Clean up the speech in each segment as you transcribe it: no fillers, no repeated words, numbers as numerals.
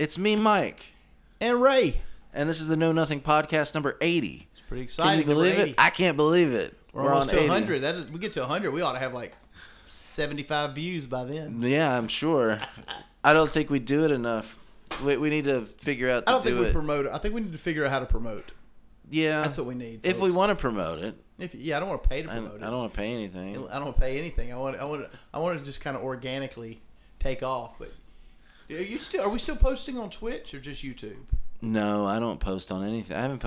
It's me, Mike. And Ray. And this is the Know Nothing podcast number 80. It's pretty exciting. Can you believe it? I can't believe it. We're almost to 100. We get to 100. We ought to have like 75 views by then. Yeah, I'm sure. I don't think we do it enough. We need to figure out I don't think we promote it. I think we need to figure out how to promote. Yeah. That's what we need. If we want to promote it. I don't want to pay to promote it. I don't want to pay anything. I don't want to pay anything. I want it to just kind of organically take off. But are we still posting on Twitch or just YouTube? No, I don't post on anything. I haven't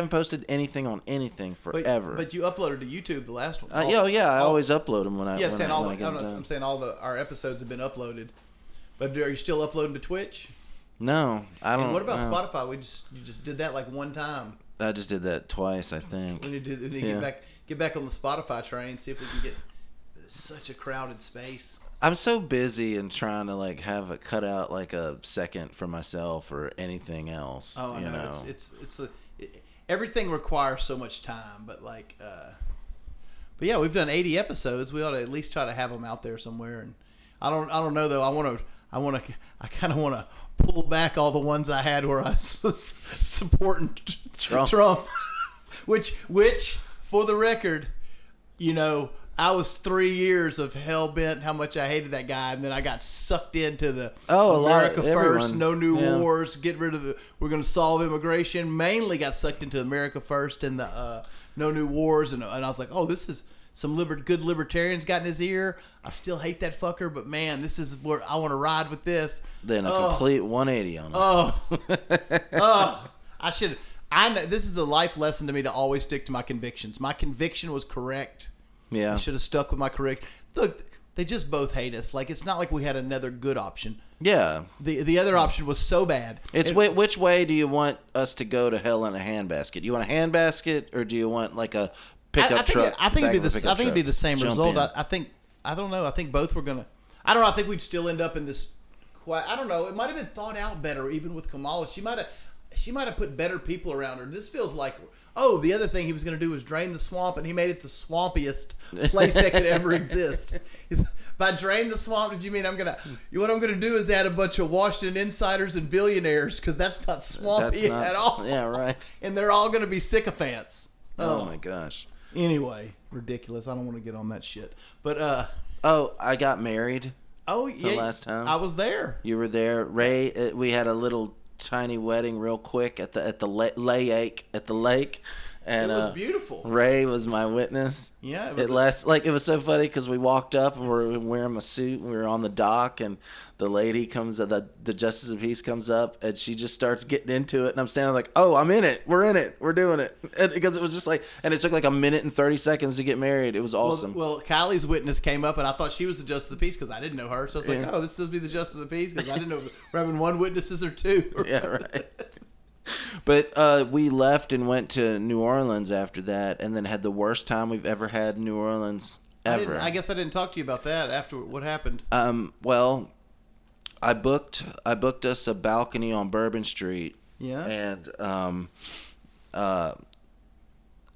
posted anything on anything forever. But you uploaded to YouTube the last one. I always upload them when I get them done. I'm saying our episodes have been uploaded. But are you still uploading to Twitch? No, I don't. And what about Spotify? You just did that like one time. I just did that twice, I think. We need to get back on the Spotify train, see if we can get such a crowded space. I'm so busy and trying to like have it cut out like a second for myself or anything else. Oh, I know. Everything requires so much time, but yeah, we've done 80 episodes. We ought to at least try to have them out there somewhere. And I don't know though. I kind of want to pull back all the ones I had where I was supporting Trump. which for the record, I was 3 years of hell bent how much I hated that guy, and then I got sucked into the America First, no new wars, get rid of we're going to solve immigration. Mainly got sucked into America First and the no new wars, and I was like, oh, this is some good libertarians got in his ear. I still hate that fucker, but man, this is where I want to ride with this. Then a complete 180 on it. I should. I know this is a life lesson to me to always stick to my convictions. My conviction was correct. Yeah, I should have stuck with my correct. Look, they just both hate us. Like it's not like we had another good option. Yeah, the other option was so bad. Which way do you want us to go to hell in a handbasket? You want a handbasket, or do you want like a pickup truck? I think it'd be the same result. I don't know. I think both were gonna. I don't know. I think we'd still end up in this. I don't know. It might have been thought out better, even with Kamala. She might have put better people around her. This feels like, the other thing he was going to do was drain the swamp, and he made it the swampiest place that could ever exist. By drain the swamp, did you mean what I'm gonna do is add a bunch of Washington insiders and billionaires, because that's not swampy at all. Yeah, right. And they're all going to be sycophants. Oh my gosh. Anyway, ridiculous. I don't want to get on that shit. But I got married. Oh yeah, the last time I was there. You were there, Ray. We had a little tiny wedding, real quick at the lake, and it was beautiful. Ray was my witness. Yeah, it was so funny because we walked up and we're wearing my suit. And we were on the dock, and the lady comes, the Justice of Peace comes up, and she just starts getting into it, and I'm standing like, oh, I'm in it. We're in it. We're doing it. And because it was just and it took like a minute and 30 seconds to get married. It was awesome. Well, Kylie's witness came up, and I thought she was the Justice of the Peace because I didn't know her. So I was like, oh, this must be the Justice of the Peace because I didn't know we're having one witnesses or two. Yeah, right. But we left and went to New Orleans after that, and then had the worst time we've ever had in New Orleans ever. I guess I didn't talk to you about that after what happened. Well, I booked us a balcony on Bourbon Street. Yeah. And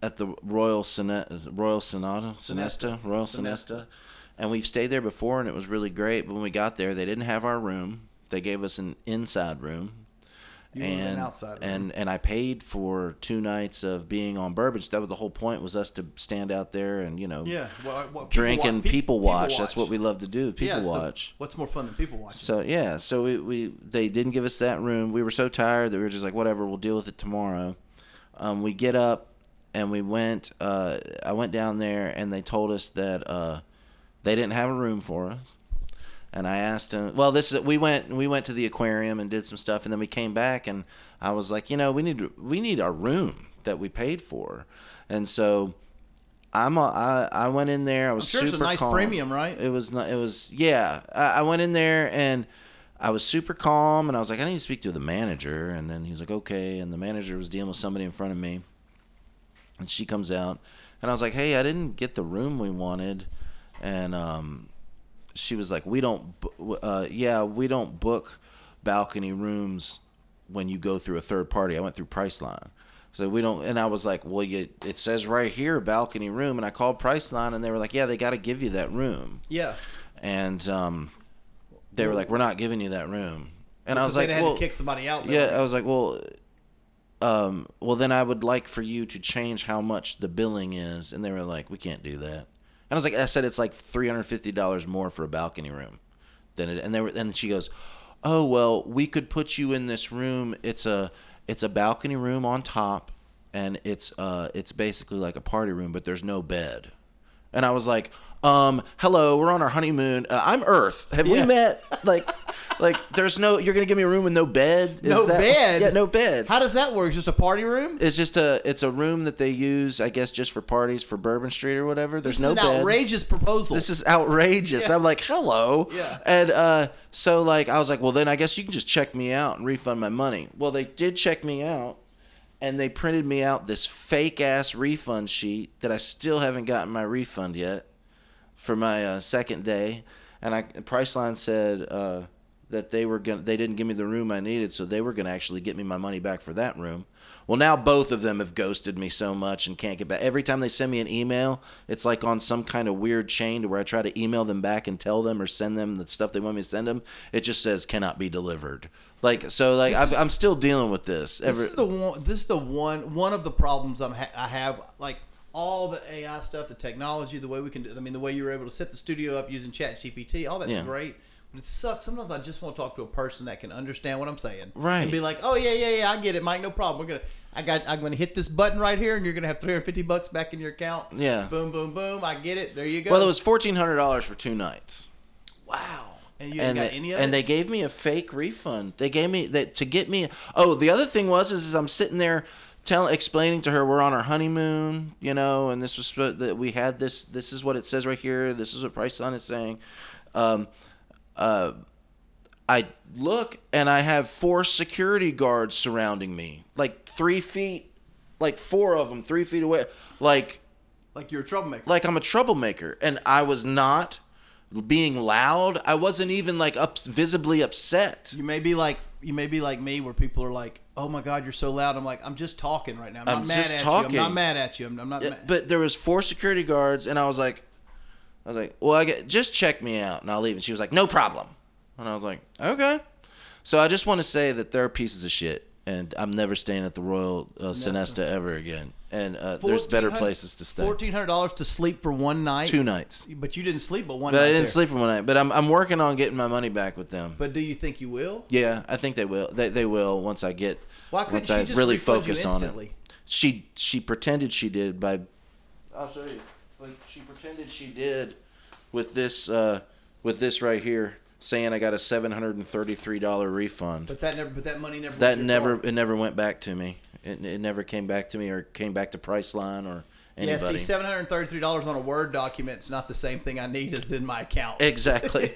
at the Royal Sonesta, and we've stayed there before, and it was really great. But when we got there, they didn't have our room. They gave us an inside room. And outside and I paid for 2 nights of being on Bourbon. That was the whole point, was us to stand out there and drink and people watch. That's what we love to do. People watch. What's more fun than people watching? So they didn't give us that room. We were so tired that we were just like, whatever, we'll deal with it tomorrow. We get up and we went. I went down there and they told us that they didn't have a room for us. And I asked him. Well, we went to the aquarium and did some stuff, and then we came back, and I was like, we need our room that we paid for, and so I went in there. I was super calm. It's a nice premium, right? It was yeah. I went in there and I was super calm, and I was like, I need to speak to the manager, and then he's like, okay, and the manager was dealing with somebody in front of me, and she comes out, and I was like, hey, I didn't get the room we wanted, and she was like, we don't book balcony rooms when you go through a third party. I went through Priceline. So we don't, and I was like, well, it says right here, balcony room. And I called Priceline, and they were like, yeah, they got to give you that room. Yeah. And they were like, we're not giving you that room. And I was like, they had well, to kick somebody out. Yeah, I was like, well, then I would like for you to change how much the billing is. And they were like, we can't do that. And I was like, I said, it's like $350 more for a balcony room than it. And she goes, oh, well, we could put you in this room. It's a balcony room on top, and it's basically like a party room, but there's no bed. And I was like, hello, we're on our honeymoon. I'm Earth. Have we met? Like, there's no. You're gonna give me a room with no bed? Bed? Yeah, no bed. How does that work? It's just a party room? It's just it's a room that they use, I guess, just for parties for Bourbon Street or whatever. There's no bed. This is an outrageous proposal. This is outrageous. Yeah. I'm like, hello. Yeah. And so like I was like, well, then I guess you can just check me out and refund my money. Well, they did check me out, and they printed me out this fake ass refund sheet that I still haven't gotten my refund yet for my second day. And Priceline said that they didn't give me the room I needed, so they were gonna actually get me my money back for that room. Well, now both of them have ghosted me so much and can't get back. Every time they send me an email, it's like on some kind of weird chain to where I try to email them back and tell them or send them the stuff they want me to send them. It just says cannot be delivered. Like so, like I'm still dealing with this. This is the one of the problems I have. Like all the AI stuff, the technology, the way we can do. I mean, the way you were able to set the studio up using ChatGPT, all that's great. But it sucks. Sometimes I just want to talk to a person that can understand what I'm saying, right? And be like, "Oh yeah, I get it, Mike. No problem. I'm gonna hit this button right here, and you're gonna have $350 back in your account. Yeah. Boom, boom, boom. I get it. There you go. Well, it was $1,400 for 2 nights. Wow. And you didn't got any of it? And they gave me a fake refund. They gave me that to get me. Oh, the other thing is I'm sitting there explaining to her we're on our honeymoon, and this was that we had this. This is what it says right here. This is what Priceline is saying. I look and I have 4 security guards surrounding me, like 3 feet, like 4 of them 3 feet away, like you're a troublemaker. Like I'm a troublemaker, and I was not being loud. I wasn't even like visibly upset. You may be like me, where people are like, "Oh my God, you're so loud." I'm like, "I'm just talking right now. I'm not mad at you. I'm not mad at you. I'm not mad." But there was 4 security guards, and I was like, well, just check me out, and I'll leave. And she was like, no problem. And I was like, okay. So I just want to say that they're pieces of shit, and I'm never staying at the Royal Sonesta ever again. And there's better places to stay. $1,400 to sleep for one night. 2 nights. But you didn't sleep but one night. But I didn't sleep for one night. But I'm working on getting my money back with them. But do you think you will? Yeah, I think they will. They will once I get. Why couldn't once she I just really refund focus you on instantly? it. She pretended she did by. I'll show you. Like she pretended she did with this right here, saying I got a $733 refund. But that money never. It never went back to me. It never came back to me or came back to Priceline or anybody. Yeah, see, $733 on a Word document is not the same thing I need as in my account. Exactly.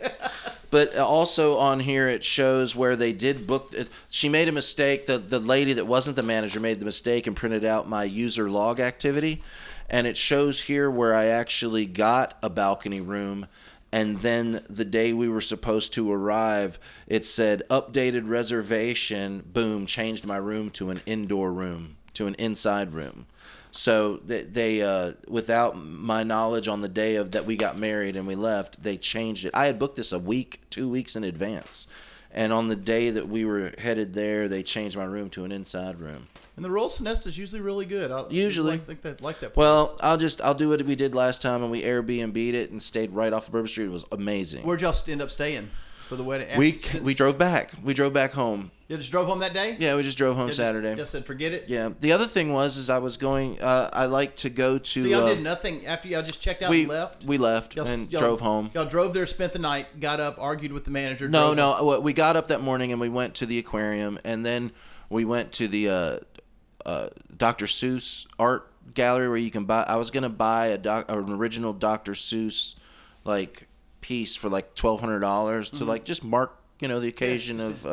But also on here it shows where they did book. She made a mistake. The lady that wasn't the manager made the mistake and printed out my user log activity. And it shows here where I actually got a balcony room. And then the day we were supposed to arrive, it said updated reservation. Boom, changed my room to an indoor room, to an inside room. So they without my knowledge on the day that we got married and we left, they changed it. I had booked this 2 weeks in advance. And on the day that we were headed there, they changed my room to an inside room. And the Royal Sonesta is usually really good. Usually. Like that place. Well, I'll do what we did last time, and we Airbnb'd it and stayed right off of Bourbon Street. It was amazing. Where'd y'all end up staying for the wedding? We drove back. We drove back home. You just drove home that day? Yeah, we just drove home Saturday. Just said forget it? Yeah. The other thing was I was going, I like to go to... So y'all did nothing after y'all just checked out and left? We left and drove home. Y'all drove there, spent the night, got up, argued with the manager. No. We got up that morning and we went to the aquarium, and then we went to the Dr. Seuss art gallery where you can buy... I was going to buy an original Dr. Seuss like piece for like $1,200 to like just mark the occasion of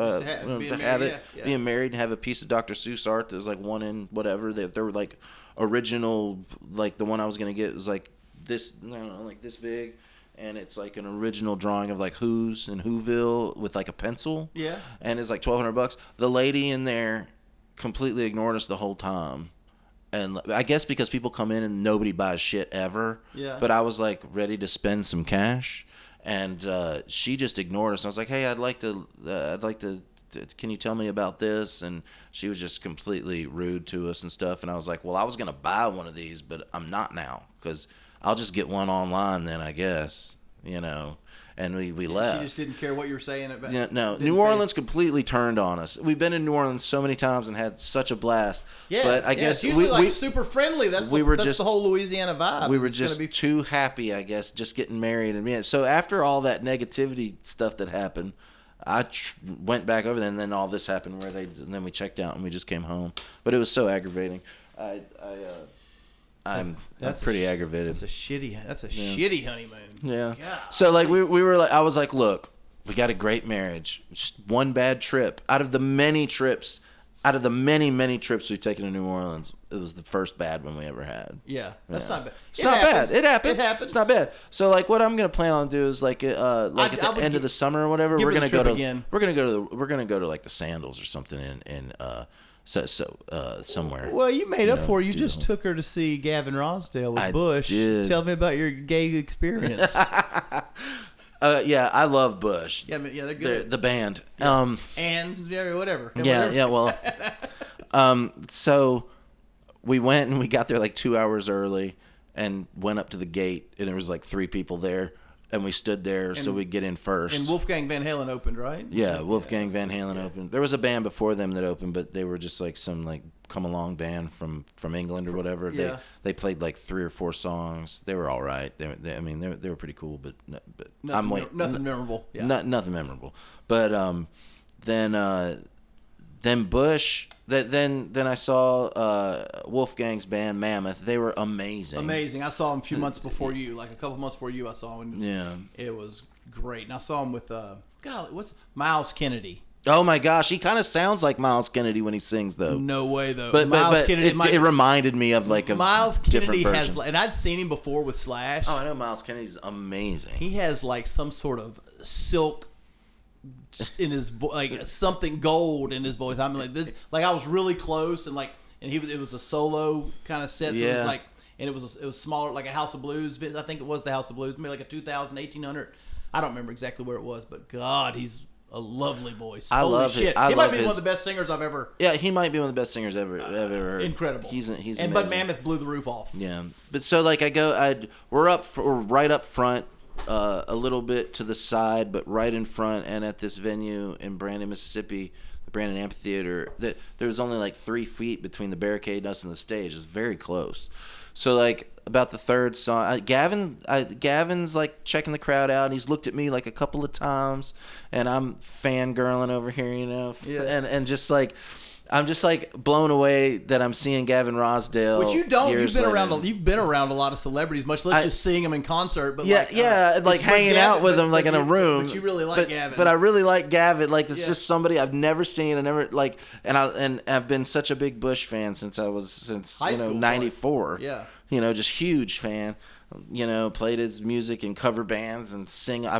being married and have a piece of Dr. Seuss art that was like 1 in whatever. They were like original, like the one I was gonna get was like this, I don't know, like this big, and it's like an original drawing of like Who's and Whoville with like a pencil. Yeah. And it's like $1,200. The lady in there completely ignored us the whole time. And I guess because people come in and nobody buys shit ever. Yeah. But I was like ready to spend some cash. And she just ignored us. I was like, "Hey, I'd like to can you tell me about this? And she was just completely rude to us and stuff. And I was like, well, I was gonna buy one of these, but I'm not now because I'll just get one online then, I guess, you know. And we left. She just didn't care what you were saying about. Yeah, no, New Orleans completely turned on us. We've been in New Orleans so many times and had such a blast. Yeah, but I guess it's usually super friendly. That's the whole Louisiana vibe. We were just too happy, I guess, just getting married. And yeah, so after all that negativity stuff that happened, I went back over there, and then all this happened and then we checked out and we just came home. But it was so aggravating. I'm pretty aggravated. That's a shitty honeymoon. Yeah. God. So like we were like, I was like, look, we got a great marriage. Just one bad trip out of the many trips we've taken to New Orleans. It was the first bad one we ever had. Yeah, that's not bad. It's not bad. It happens. It's not bad. So like, what I'm gonna plan on do is like at the end of the summer or whatever, we're gonna go to like the Sandals or something in somewhere. Well, you made up for it. You just took her to see Gavin Rossdale with Bush. Did. Tell me about your gay experience. Yeah, I love Bush. Yeah, they're good. The band. Yeah. Whatever. Well, so we went and we got there like 2 hours early and went up to the gate, and there was like 3 people there. And we stood there so we'd get in first. And Wolfgang Van Halen opened, right? Yeah, Wolfgang Van Halen opened. There was a band before them that opened, but they were just like some like come along band from England or whatever. Yeah. They played like 3 or 4 songs. They were all right. They were pretty cool, but nothing memorable. Yeah. Nothing memorable. But then Bush. Then I saw Wolfgang's band Mammoth. They were amazing. Amazing. I saw them a few months before you, like a couple months before you. I saw them. It was great. And I saw them with what's Miles Kennedy. Oh my gosh, he kind of sounds like Miles Kennedy when he sings, though. No way, though. But Miles Kennedy, it reminded me of like a Miles Kennedy different version. and I'd seen him before with Slash. Oh, I know Miles Kennedy's amazing. He has like some sort of silk in his like something gold in his voice. I'm like this, like I was really close and it was a solo kind of set. So it was like, and it was smaller, like a House of Blues. I think it was the House of Blues, maybe like a 2000, 1800. I don't remember exactly where it was, but God, he's a lovely voice. I love it. He might be one of the best singers I've ever. Yeah, he might be one of the best singers ever heard. Incredible. He's and Bud Mammoth blew the roof off. Yeah, but so like we're right up front. A little bit to the side, but right in front, and at this venue in Brandon, Mississippi, the Brandon Amphitheater, that there was only like 3 feet between the barricade and us and the stage. It's very close. So like about the third song, Gavin's like checking the crowd out, and he's looked at me like a couple of times, and I'm fangirling over here, and just like. I'm just like blown away that I'm seeing Gavin Rossdale. But you don't. You've been around a lot of celebrities, much less just seeing them in concert. But like hanging out with them like in a room. But you really like Gavin. But I really like Gavin. Like it's just somebody I've never seen. I never like, and I've been such a big Bush fan since 94. Yeah. Just huge fan. Played his music in cover bands and I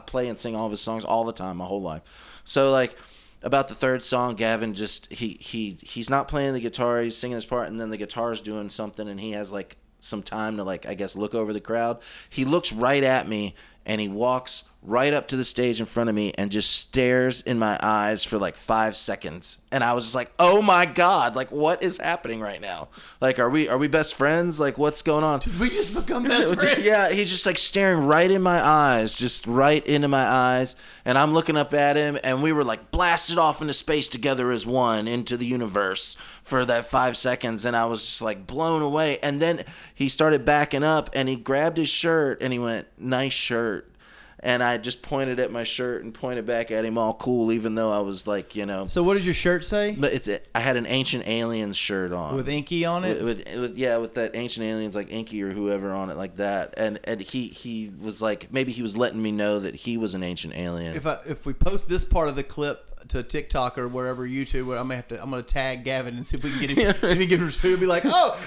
play and sing all of his songs all the time, my whole life. So like. About the third song, Gavin just he's not playing the guitar, he's singing his part, and then the guitar's doing something, and he has like some time to like I guess look over the crowd. He looks right at me, and he walks right up to the stage in front of me and just stares in my eyes for like 5 seconds. And I was just like, oh my God, like what is happening right now? Like, are we best friends? Like, what's going on? Did we just become best friends? Yeah, he's just like staring right in my eyes, just right into my eyes. And I'm looking up at him, and we were like blasted off into space together as one into the universe for that 5 seconds. And I was just like blown away. And then he started backing up, and he grabbed his shirt and he went, nice shirt. And I just pointed at my shirt and pointed back at him all cool, even though I was like, So what does your shirt say? But I had an Ancient Aliens shirt on. With Inky on it? With that Ancient Aliens, like Inky or whoever on it like that. And he was like, maybe he was letting me know that he was an ancient alien. If we post this part of the clip to TikTok or wherever, YouTube, I'm gonna tag Gavin and see if we can get him. See if we can get him. He'll be like, oh,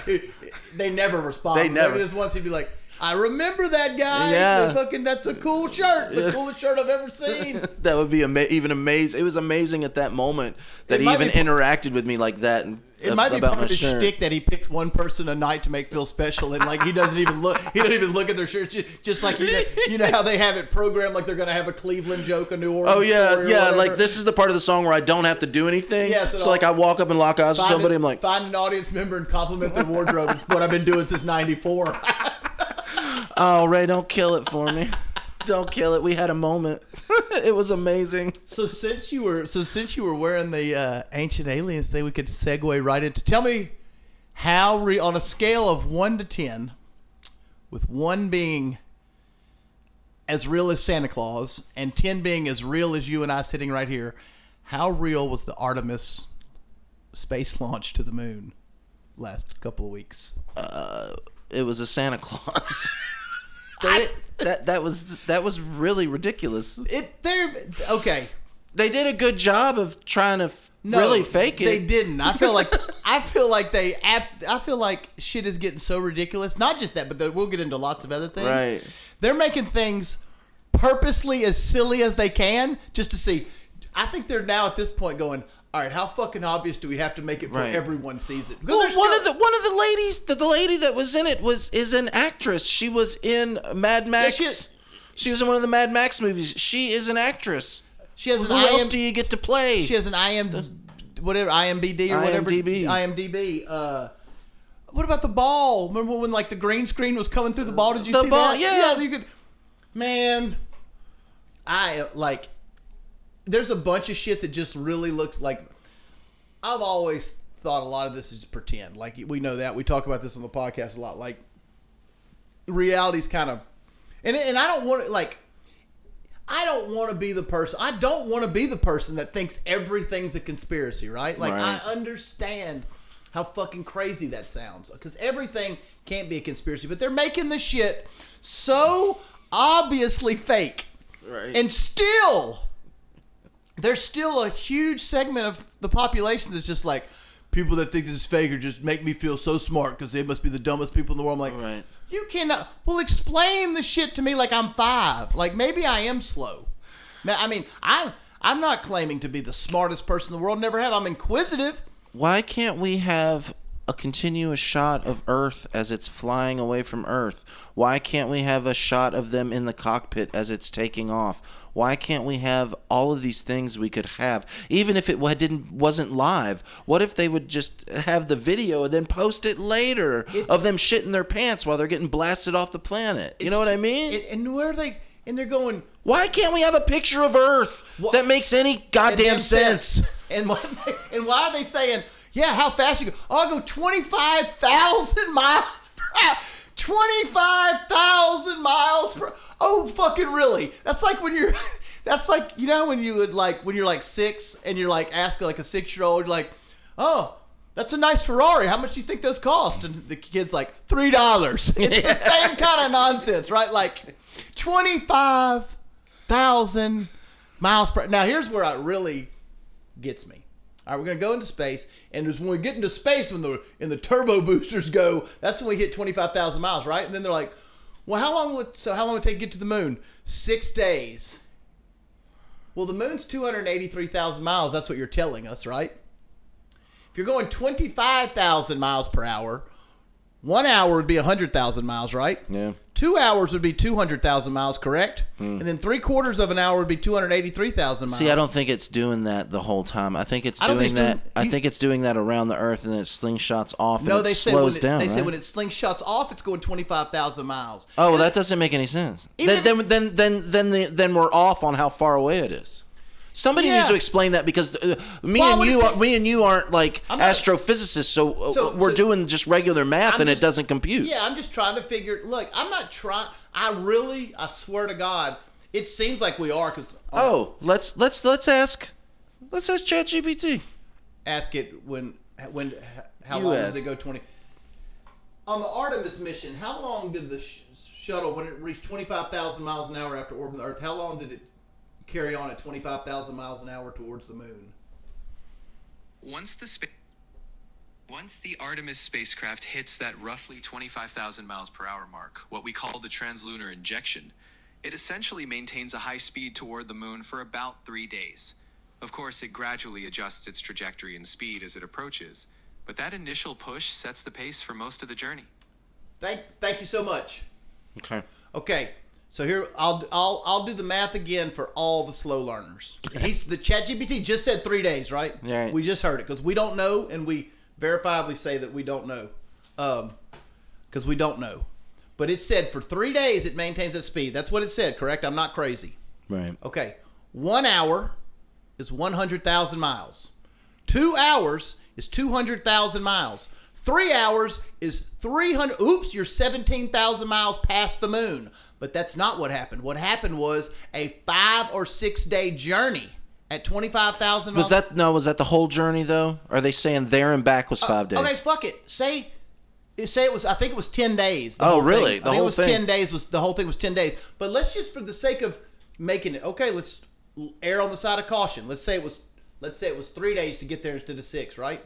they never respond. They never. Maybe this once he'd be like, I remember that guy. Yeah. That's a cool shirt. It's the coolest shirt I've ever seen. That would be even amazing. It was amazing at that moment that he even interacted with me like that. It might be part of his shtick that he picks one person a night to make feel special, and like he doesn't even look at their shirt. Just like you know how they have it programmed, like they're gonna have a Cleveland joke, a New Orleans. Oh yeah, story or yeah. whatever. Like this is the part of the song where I don't have to do anything. Yeah, so like I walk up and lock eyes with somebody. I'm like, find an audience member and compliment their wardrobe. It's what I've been doing since '94. Oh, Ray, don't kill it for me. Don't kill it. We had a moment. It was amazing. So since you were wearing the Ancient Aliens thing, we could segue right into. Tell me how on a scale of 1 to 10, with 1 being as real as Santa Claus and 10 being as real as you and I sitting right here, how real was the Artemis space launch to the moon last couple of weeks? It was a Santa Claus. That was really ridiculous. Okay. They did a good job of trying to really fake it. They didn't. I feel like shit is getting so ridiculous. Not just that, but we'll get into lots of other things. Right. They're making things purposely as silly as they can just to see. I think they're now at this point going, all right, how fucking obvious do we have to make it for everyone sees it? Well, one of the ladies, the lady that was in it is an actress. She was in Mad Max. Yeah, she was in one of the Mad Max movies. She is an actress. She has Who else do you get to play? She has an IMBD or whatever. IMDb. What about the ball? Remember when like the green screen was coming through the ball? Did you see ball, that? Yeah. You could. Man, there's a bunch of shit that just really looks like. I've always thought a lot of this is pretend. Like we know that we talk about this on the podcast a lot. Like reality's kind of, and I don't want to like. I don't want to be the person. I don't want to be the person that thinks everything's a conspiracy, right? Like I understand how fucking crazy that sounds because everything can't be a conspiracy, but they're making the shit so obviously fake, right? And still. There's still a huge segment of the population that's just like, people that think this is fake or just make me feel so smart because they must be the dumbest people in the world. I'm like, you cannot. Well, explain the shit to me like I'm 5. Like maybe I am slow. I mean, I'm not claiming to be the smartest person in the world. Never have. I'm inquisitive. Why can't we have a continuous shot of Earth as it's flying away from Earth? Why can't we have a shot of them in the cockpit as it's taking off? Why can't we have all of these things we could have, even if it wasn't live? What if they would just have the video and then post it later of them shitting their pants while they're getting blasted off the planet? You know what I mean? And where are they? And they're going. Why can't we have a picture of Earth that makes any goddamn sense? And why are they saying? Yeah, how fast you go? Oh, I go 25,000 miles per hour. 25,000 miles per. Oh, fucking really? That's like when you're. That's like when you would when you're like 6 and you're like asking like a 6-year-old, you're like, oh, that's a nice Ferrari. How much do you think those cost? And the kid's like $3. It's the same kind of nonsense, right? Like 25,000 miles per. Now here's where it really gets me. All right, we're going to go into space, and when we get into space, when the turbo boosters go, that's when we hit 25,000 miles, right? And then they're like, well, how long will it take to get to the moon? 6 days. Well, the moon's 283,000 miles. That's what you're telling us, right? If you're going 25,000 miles per hour, 1 hour would be 100,000 miles, right? Yeah. 2 hours would be 200,000 miles, correct? And then 3/4 of an hour would be 283,000 miles. See, I don't think it's doing that the whole time. I think it's doing that. I think it's doing that around the Earth, and then it slingshots off and it slows down. They say when it slingshots off, it's going 25,000 miles. Oh, well, that doesn't make any sense. Then we're off on how far away it is. Somebody needs to explain that because me and you aren't like astrophysicists, so we're doing just regular math and it doesn't compute. Yeah, I'm just trying to figure. Look, I'm not trying. I swear to God, it seems like we are. Cause let's ask ChatGPT. Ask it how long does it go 20? On the Artemis mission, how long did the shuttle when it reached 25,000 miles an hour after orbiting the Earth? How long did it carry on at 25,000 miles an hour towards the moon? Once the Once the Artemis spacecraft hits that roughly 25,000 miles per hour mark, what we call the translunar injection, it essentially maintains a high speed toward the moon for about 3 days. Of course, it gradually adjusts its trajectory and speed as it approaches, but that initial push sets the pace for most of the journey. Thank you so much. Okay. So here I'll do the math again for all the slow learners. The ChatGPT just said 3 days, right? Right. We just heard it because we don't know, and we verifiably say that we don't know, because we don't know. But it said for 3 days it maintains its speed. That's what it said, correct? I'm not crazy. Right. Okay. 1 hour is 100,000 miles. 2 hours is 200,000 miles. 3 hours is 300. Oops, you're 17,000 miles past the moon. But that's not what happened. What happened was a 5 or 6 day journey at 25,000 miles. Was that the whole journey though? Or are they saying there and back was 5 days? Okay, fuck it. Say it was. I think it was 10 days. Oh, really? The whole thing. 10 days. The whole thing was 10 days. But let's just, for the sake of making it okay, let's err on the side of caution. Let's say it was 3 days to get there instead of 6, right?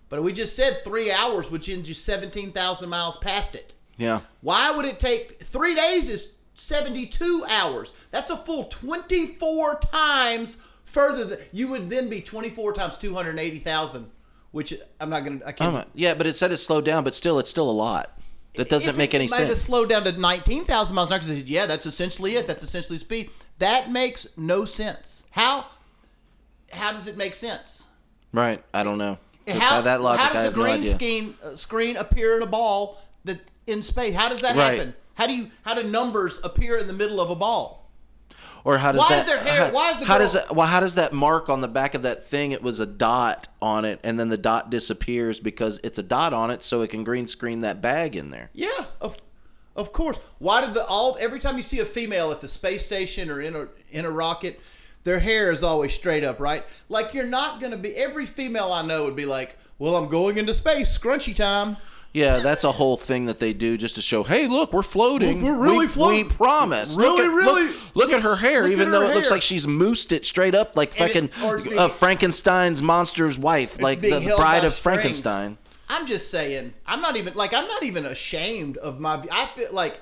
But we just said 3 hours, which means you 17,000 miles past it. Yeah. Why would it take 3 days? Is 72 hours. That's a full 24 times further. You would then be 24 times 280,000, which I can't. Yeah, but it said it slowed down, but still, it's still a lot. That doesn't make any sense. It might have slowed down to 19,000 miles an hour. Yeah, that's essentially it. That's essentially speed. That makes no sense. How does it make sense? Right. I don't know. How, by that logic, how does I have a green no idea. screen appear in a ball that in space? How does that happen? How do numbers appear in the middle of a ball? Or how does why that? Is there hair? Why is the how girl, does that? Well, how does that mark on the back of that thing? It was a dot on it, and then the dot disappears because it's a dot on it, so it can green screen that bag in there. Yeah, of course. Why did every time you see a female at the space station or in a rocket, their hair is always straight up, right? Like you're not gonna be. Every female I know would be like, "Well, I'm going into space, scrunchy time." Yeah, that's a whole thing that they do just to show, hey, look, we're floating. We're really floating. We promise. Look at her hair, even though it looks like she's moosed it straight up like fucking Frankenstein's monster's wife, like the bride of Frankenstein. I'm just saying, I'm not even ashamed of my. I feel like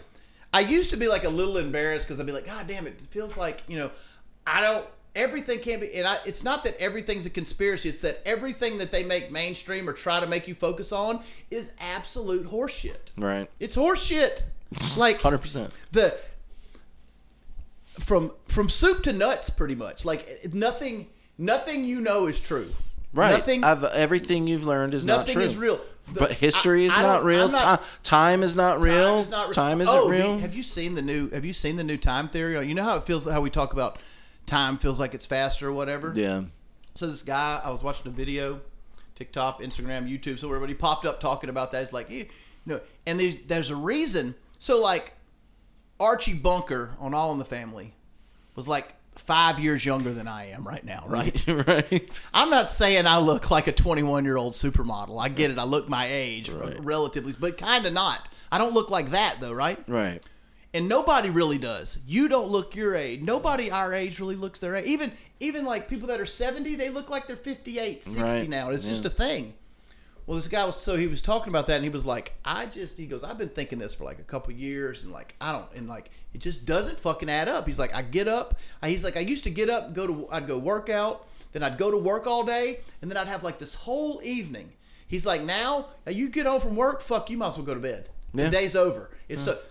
I used to be like a little embarrassed because I'd be like, God damn it feels like everything can't be, and it's not that everything's a conspiracy. It's that everything that they make mainstream or try to make you focus on is absolute horseshit. Right. It's horseshit. Like 100%. From soup to nuts, pretty much. Like nothing is true. Right. Everything you've learned is not true. Nothing is real. But history is not real. Time is not real. Time isn't real. Have you seen the new time theory? You know how it feels, how we talk about time feels like it's faster or whatever? Yeah. So this guy, I was watching a video, TikTok, Instagram, YouTube, so everybody popped up talking about that. It's like, and there's a reason. So like Archie Bunker on All in the Family was like 5 years younger than I am right now, right? Right. I'm not saying I look like a 21-year-old supermodel. I get it. I look my age, relatively, but kind of not. I don't look like that though, right? Right. And nobody really does. You don't look your age. Nobody our age really looks their age. Even like people that are 70, they look like they're 58, 60 now. It's just a thing. Well, this guy he was talking about that, and he was like, he goes, I've been thinking this for like a couple years, and like, it just doesn't fucking add up. He's like, I get up. He's like, I used to get up, I'd go work out, then I'd go to work all day, and then I'd have like this whole evening. He's like, now you get home from work, fuck, you might as well go to bed. The day's over.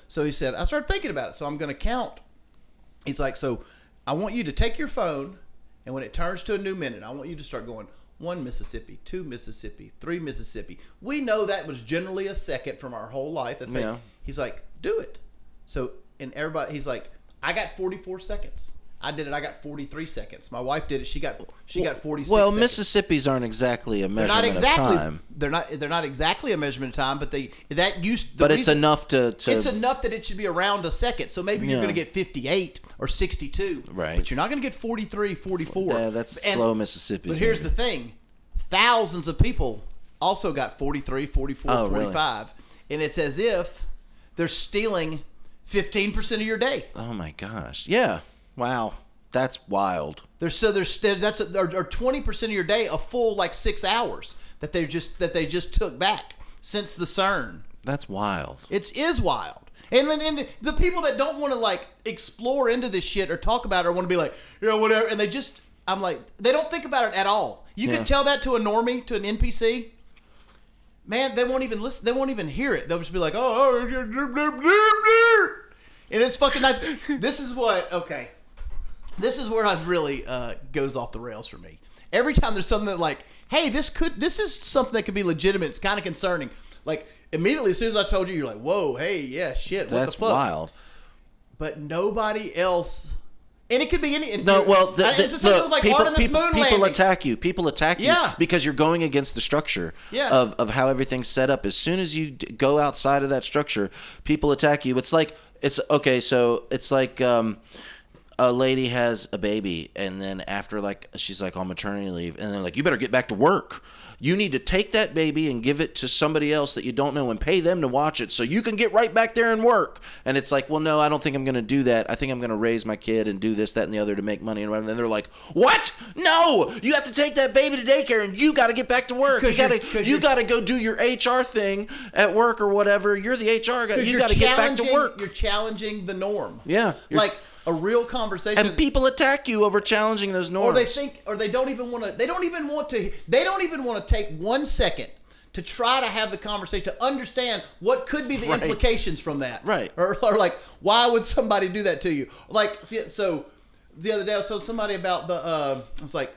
So he said, I started thinking about it. So I'm going to count. He's like, so I want you to take your phone, and when it turns to a new minute, I want you to start going 1 Mississippi, 2 Mississippi, 3 Mississippi. We know that was generally a second from our whole life. That's He's like, do it. So, and everybody, he's like, I got 44 seconds. I did it. I got 43 seconds. My wife did it. She got 46 Well, seconds. Mississippi's aren't exactly a measurement of time. They're not exactly a measurement of time, but it's enough to it's enough that it should be around a second. So maybe you're going to get 58 or 62. Right. But you're not going to get 43, 44. Yeah, that's slow Mississippi. But here's the thing. Thousands of people also got 43, 44, 45. Really? And it's as if they're stealing 15% of your day. Oh my gosh. Yeah. Wow, that's wild. That's 20% of your day, a full like 6 hours. that they just took back since the CERN. That's wild. It is wild. And the people that don't want to like explore into this shit or talk about it or want to be like, yeah, whatever, and I'm like, they don't think about it at all. You can tell that to a normie, to an NPC. Man, they won't even listen. They won't even hear it. They'll just be like, oh, and it's fucking not. This is where it really goes off the rails for me. Every time there's something that like, hey, this is something that could be legitimate. It's kind of concerning. Like immediately as soon as I told you, you're like, whoa, hey, yeah, shit, what the fuck? That's wild. But nobody else. And it could be any. No, well, it's something like Artemis moon landing. People attack you. People attack you because you're going against the structure of how everything's set up. As soon as you go outside of that structure, people attack you. So it's like a lady has a baby, and then after like she's like on maternity leave, and they're like, you better get back to work. You need to take that baby and give it to somebody else that you don't know and pay them to watch it so you can get right back there and work. And it's like, well, no, I don't think I'm going to do that. I think I'm going to raise my kid and do this, that, and the other to make money. And then they're like, what? No, you have to take that baby to daycare and you got to get back to work. You got to go do your HR thing at work or whatever. You're the HR guy. You got to get back to work. You're challenging the norm. Yeah. Like a real conversation. And people attack you over challenging those norms. They don't even want to take 1 second to try to have the conversation to understand what could be the implications from that. Right. Or like, why would somebody do that to you? Like, so the other day I was telling somebody about I was like,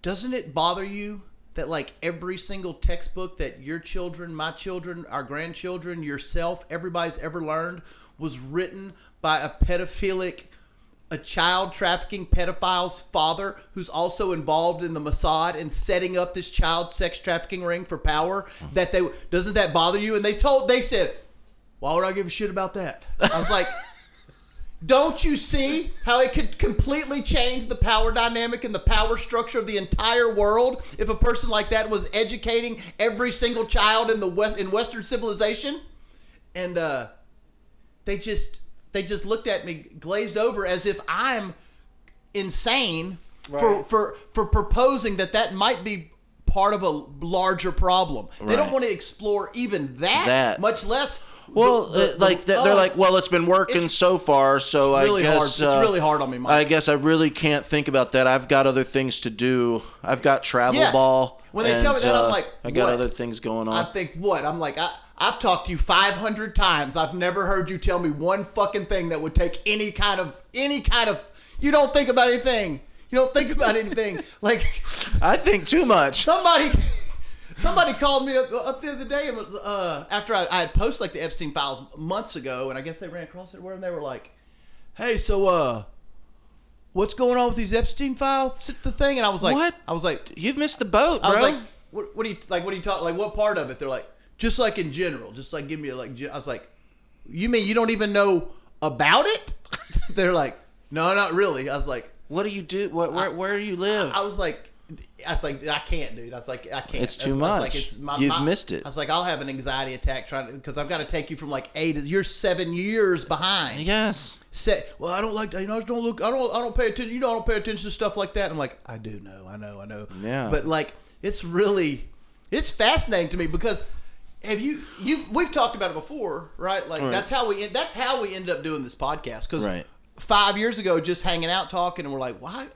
doesn't it bother you that like every single textbook that your children, my children, our grandchildren, yourself, everybody's ever learned was written by a child trafficking pedophile's father who's also involved in the Mossad and setting up this child sex trafficking ring for power? Doesn't that bother you? And they said, why would I give a shit about that? I was like, don't you see how it could completely change the power dynamic and the power structure of the entire world if a person like that was educating every single child in Western civilization? And they just looked at me glazed over as if I'm insane for proposing that might be part of a larger problem. Right. They don't want to explore even that. Much less. Well, they're like, well, it's been working so far, so I guess it's really hard on me, Mike. I guess I really can't think about that. I've got other things to do. I've got travel ball. When they tell me that, I'm like, I got other things going on. I think what? I'm like, I've talked to you 500 times. I've never heard you tell me one fucking thing that would take any kind of. You don't think about anything. Like, I think too much. Somebody called me up the other day and was after I had posted like the Epstein files months ago, and I guess they ran across it where they were like, "Hey, so what's going on with these Epstein files? The thing?" And I was like, "What?" I was like, "You've missed the boat, bro." I was like, "What do you like? What do you talk like? What part of it?" They're like, "Just like in general, just like give me a like." I was like, "You mean you don't even know about it?" They're like, "No, not really." I was like, "What do you do? Where do you live?" I was like, I can't, dude. I was like, I can't. It's too much. You've missed it. I was like, I'll have an anxiety attack because I've got to take you from like 8. You're 7 years behind. Yes. Well, I don't like that. I just don't look. I don't pay attention. I don't pay attention to stuff like that. I'm like, I do know. I know. Yeah. But like, it's fascinating to me because we've talked about it before, right? Like that's how we ended up doing this podcast because 5 years ago, just hanging out talking, and we're like, why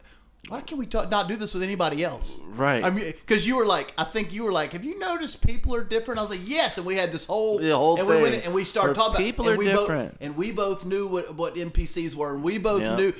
can't we not do this with anybody else? Right. I mean, because you were like, have you noticed people are different? I was like, yes. And we had this whole thing. We went and we started talking about people are different. And we both knew what NPCs were, and we both knew,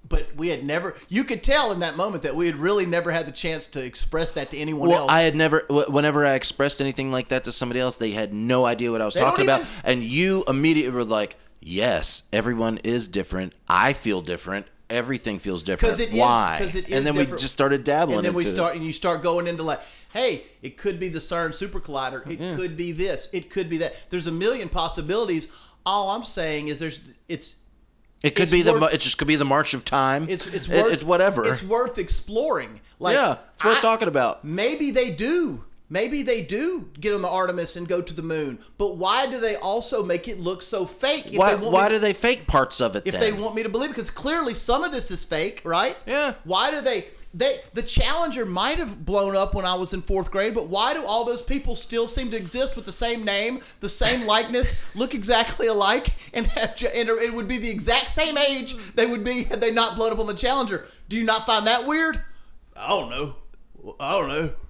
but we had never. You could tell in that moment that we had really never had the chance to express that to anyone else. I had never. Whenever I expressed anything like that to somebody else, they had no idea what I was talking about, and you immediately were like, "Yes, everyone is different. I feel different." Everything feels different. Why? And then we just started dabbling into it. And you start going into like, hey, it could be the CERN super collider. It could be this. It could be that. There's a million possibilities. All I'm saying is it just could be the march of time. It's whatever. It's worth exploring. Like, it's worth talking about. Maybe they do. Maybe they do get on the Artemis and go to the moon, but why do they also make it look so fake? Why do they fake parts of it? If they want me to believe it, because clearly some of this is fake, right? Yeah. Why do they? the Challenger might have blown up when I was in 4th grade, but why do all those people still seem to exist with the same name, the same likeness, look exactly alike, and it would be the exact same age they would be had they not blown up on the Challenger? Do you not find that weird? I don't know.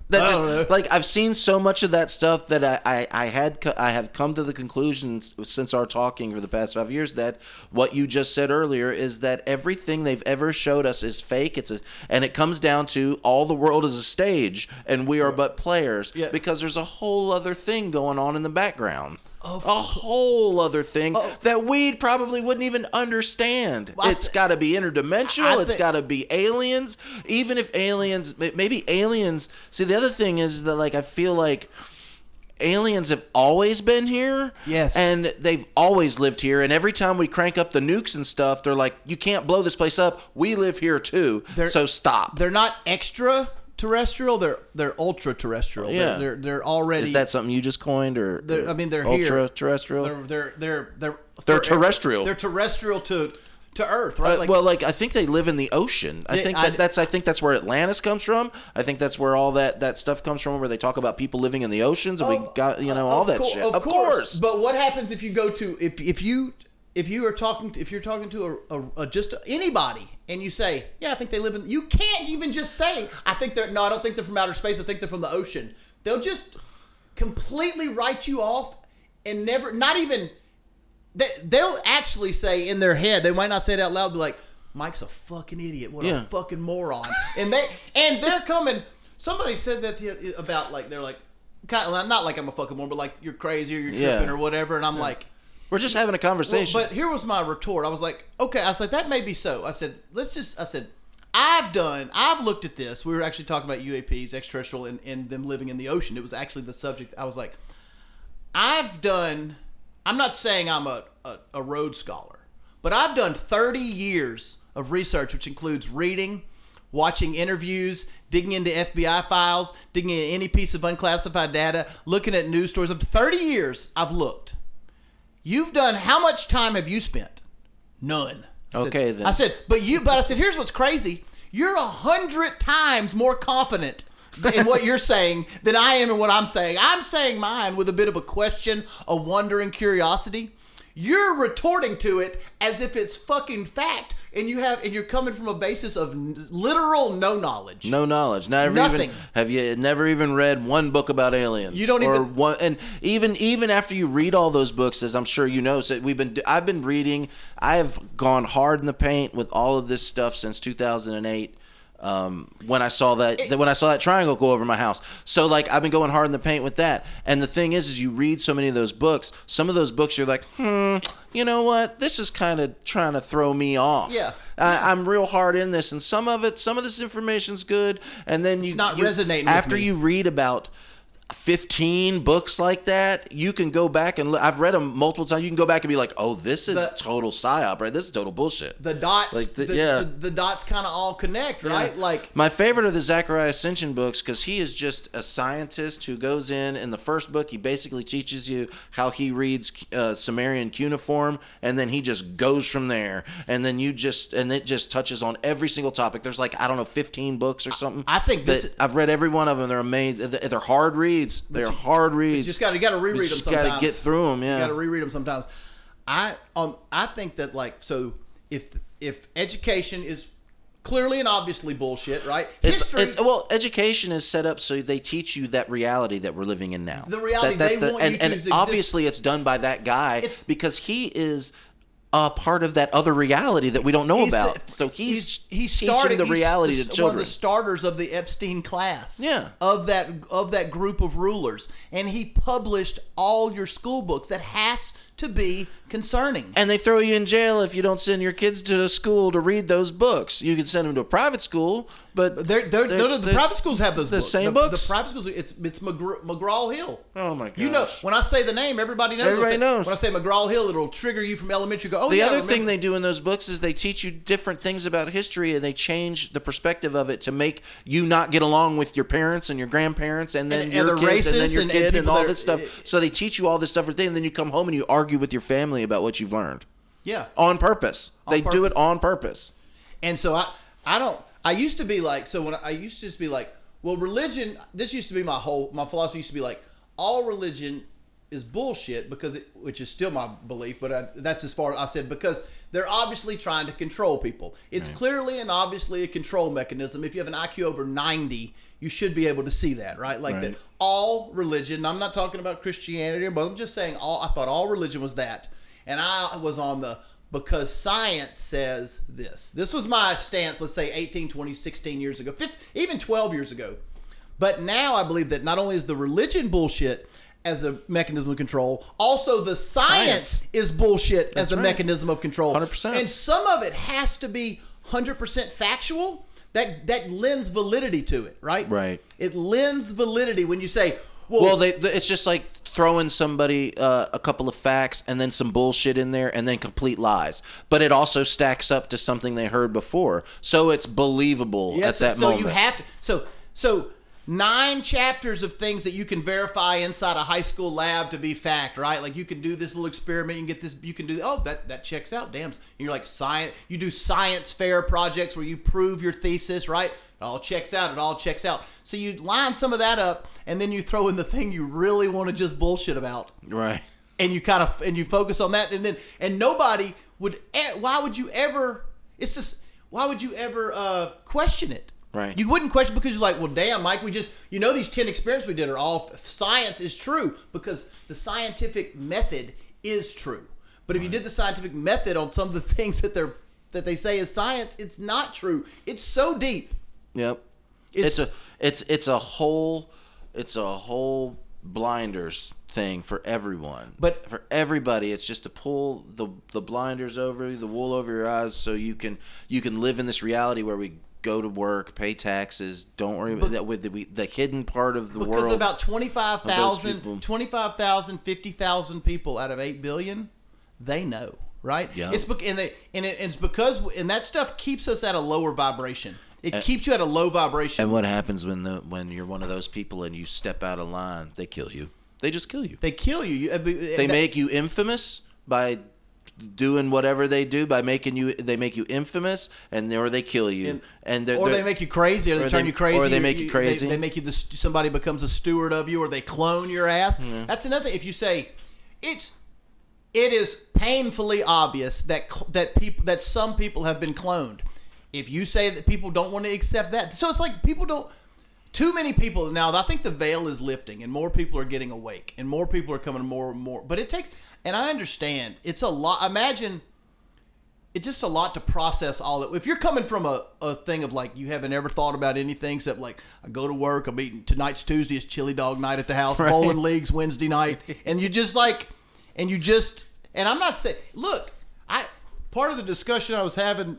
That just, like, I've seen so much of that stuff that I have come to the conclusion since our talking for the past 5 years that what you just said earlier is that everything they've ever showed us is fake. And it comes down to all the world is a stage and we are but players, because there's a whole other thing going on in the background. A whole other thing that we probably wouldn't even understand. It's got to be interdimensional. It's got to be aliens. Even if aliens, maybe aliens. See, the other thing is that, like, I feel like aliens have always been here. Yes. And they've always lived here. And every time we crank up the nukes and stuff, they're like, you can't blow this place up. We live here too. So stop. They're not extra terrestrial, they're ultra terrestrial. Yeah. They're already. Is that something you just coined, or they're ultra here. terrestrial? They're terrestrial. They're terrestrial to Earth, right? I think they live in the ocean. I think that's where Atlantis comes from. I think that's where all that stuff comes from, where they talk about people living in the oceans, and we got all that shit. Of course. But what happens if you go to if you're talking to a just anybody and you say, yeah, I think they live in, you can't even just say, I don't think they're from outer space, I think they're from the ocean. They'll just completely write you off and they'll actually say in their head, they might not say it out loud, be like, Mike's a fucking idiot, what a fucking moron. And they're coming, somebody said that about, like, they're like, kind of, not like I'm a fucking moron, but like, you're crazy or you're tripping or whatever, and I'm like, we're just having a conversation. But here was my retort. I was like, okay. I was like, that may be so. I said, I've looked at this. We were actually talking about UAPs, extraterrestrial, and them living in the ocean. It was actually the subject. I was like, I'm not saying I'm a Rhodes Scholar, but I've done 30 years of research, which includes reading, watching interviews, digging into FBI files, digging into any piece of unclassified data, looking at news stories. Of 30 years, I've looked. You've done, how much time have you spent? None. Then. I said, but here's what's crazy. You're 100 times more confident in what you're saying than I am in what I'm saying. I'm saying mine with a bit of a question, a wonder, and curiosity. You're retorting to it as if it's fucking fact, and you're coming from a basis of literal no knowledge. No knowledge. Nothing. Have you never even read one book about aliens? You don't even. And even after you read all those books, as I'm sure you know, I've been reading. I have gone hard in the paint with all of this stuff since 2008. When I saw that triangle go over my house. So, like, I've been going hard in the paint with that. And the thing is you read so many of those books, some of those books you're like, you know what? This is kind of trying to throw me off. Yeah. I'm real hard in this, and some of this information's good, and then it's not resonating after with me. You read about 15 books like that, you can go back and I've read them multiple times. You can go back and be like, oh, this is total psyop, right? This is total bullshit. The dots, like the dots kind of all connect, right? Yeah. Like, my favorite are the Zachariah Ascension books, because he is just a scientist who goes in the first book, he basically teaches you how he reads Sumerian cuneiform, and then he just goes from there, and then it just touches on every single topic. There's like, I don't know, 15 books or something. I think I've read every one of them. They're amazing. They're hard reads. They're hard reads. You got to reread them sometimes. You got to get through them. Yeah, you got to reread them sometimes. I think that, like, so if education is clearly and obviously bullshit, right? Education is set up so they teach you that reality that we're living in now. The reality and obviously it's done by that guy because he is a part of that other reality that we don't know about. So he's teaching the reality to children. One of the starters of the Epstein class. Yeah. Of that group of rulers. And he published all your school books. That has to be concerning. And they throw you in jail if you don't send your kids to a school to read those books. You can send them to a private school, but the private schools have those books. Same books? The private schools, it's McGraw-Hill. Oh my gosh. You know, when I say the name, everybody knows. Everybody knows. When I say McGraw-Hill, it'll trigger you from elementary. Go, the other thing they do in those books is they teach you different things about history, and they change the perspective of it to make you not get along with your parents and your grandparents and then your kids and then your kid and all this stuff. So they teach you all this stuff, and then you come home and you argue with your family about what you've learned. Yeah. On purpose. They do it on purpose. And so I I used to be like, so when I used to just be like, well, religion, this used to be my philosophy used to be like, all religion is bullshit which is still my belief, but that's as far as I said, because they're obviously trying to control people. It's clearly and obviously a control mechanism. If you have an IQ over 90, you should be able to see that, right? Like that all religion, I'm not talking about Christianity, but I'm just saying I thought all religion was that. And I was on because science says this. This was my stance, let's say 18, 20, 16 years ago, even 12 years ago. But now I believe that not only is the religion bullshit as a mechanism of control, also the science is bullshit as a mechanism of control. 100%. And some of it has to be 100% factual. That lends validity to it, right? Right. It lends validity when you say, well, it's just like throwing somebody a couple of facts and then some bullshit in there and then complete lies. But it also stacks up to something they heard before. So it's believable at that moment. So you have to... So 9 chapters of things that you can verify inside a high school lab to be fact, right? Like you can do this little experiment, you can get this, you can do, that checks out, damn. And you're like science, you do science fair projects where you prove your thesis, right? It all checks out. So you line some of that up and then you throw in the thing you really want to just bullshit about. Right. And you focus on that and nobody would, why would you ever question it? Right. You wouldn't question because you're like, well, damn, Mike, these 10 experiments we did are all science is true because the scientific method is true. But if you did the scientific method on some of the things that they say is science, it's not true. It's so deep. Yep. It's a whole blinders thing for everyone. But for everybody, it's just to pull the blinders over, the wool over your eyes, so you can live in this reality where we go to work, pay taxes, don't worry about that with the hidden part of the world. Because about 25,000, 50,000 people out of 8 billion, they know, right? Yeah. It's because that stuff keeps us at a lower vibration. It keeps you at a low vibration. And what happens when you're one of those people and you step out of line? They kill you. They just kill you. They kill you. They make you infamous by doing whatever they do, they make you infamous, or they kill you, or they make you crazy, or they turn you crazy, or they make you crazy. They make you somebody becomes a steward of you, or they clone your ass. Yeah. That's another thing. If you say it is painfully obvious that some people have been cloned. If you say that people don't want to accept that, so it's like people don't. Too many people now. I think the veil is lifting, and more people are getting awake, and more people are coming more and more. But it takes, and I understand it's a lot. Imagine it's just a lot to process all that. If you're coming from a thing of like you haven't ever thought about anything except like I go to work, I'm eating tonight's Tuesday is chili dog night at the house, right. Bowling leagues Wednesday night, and I'm not saying. Look, part of the discussion I was having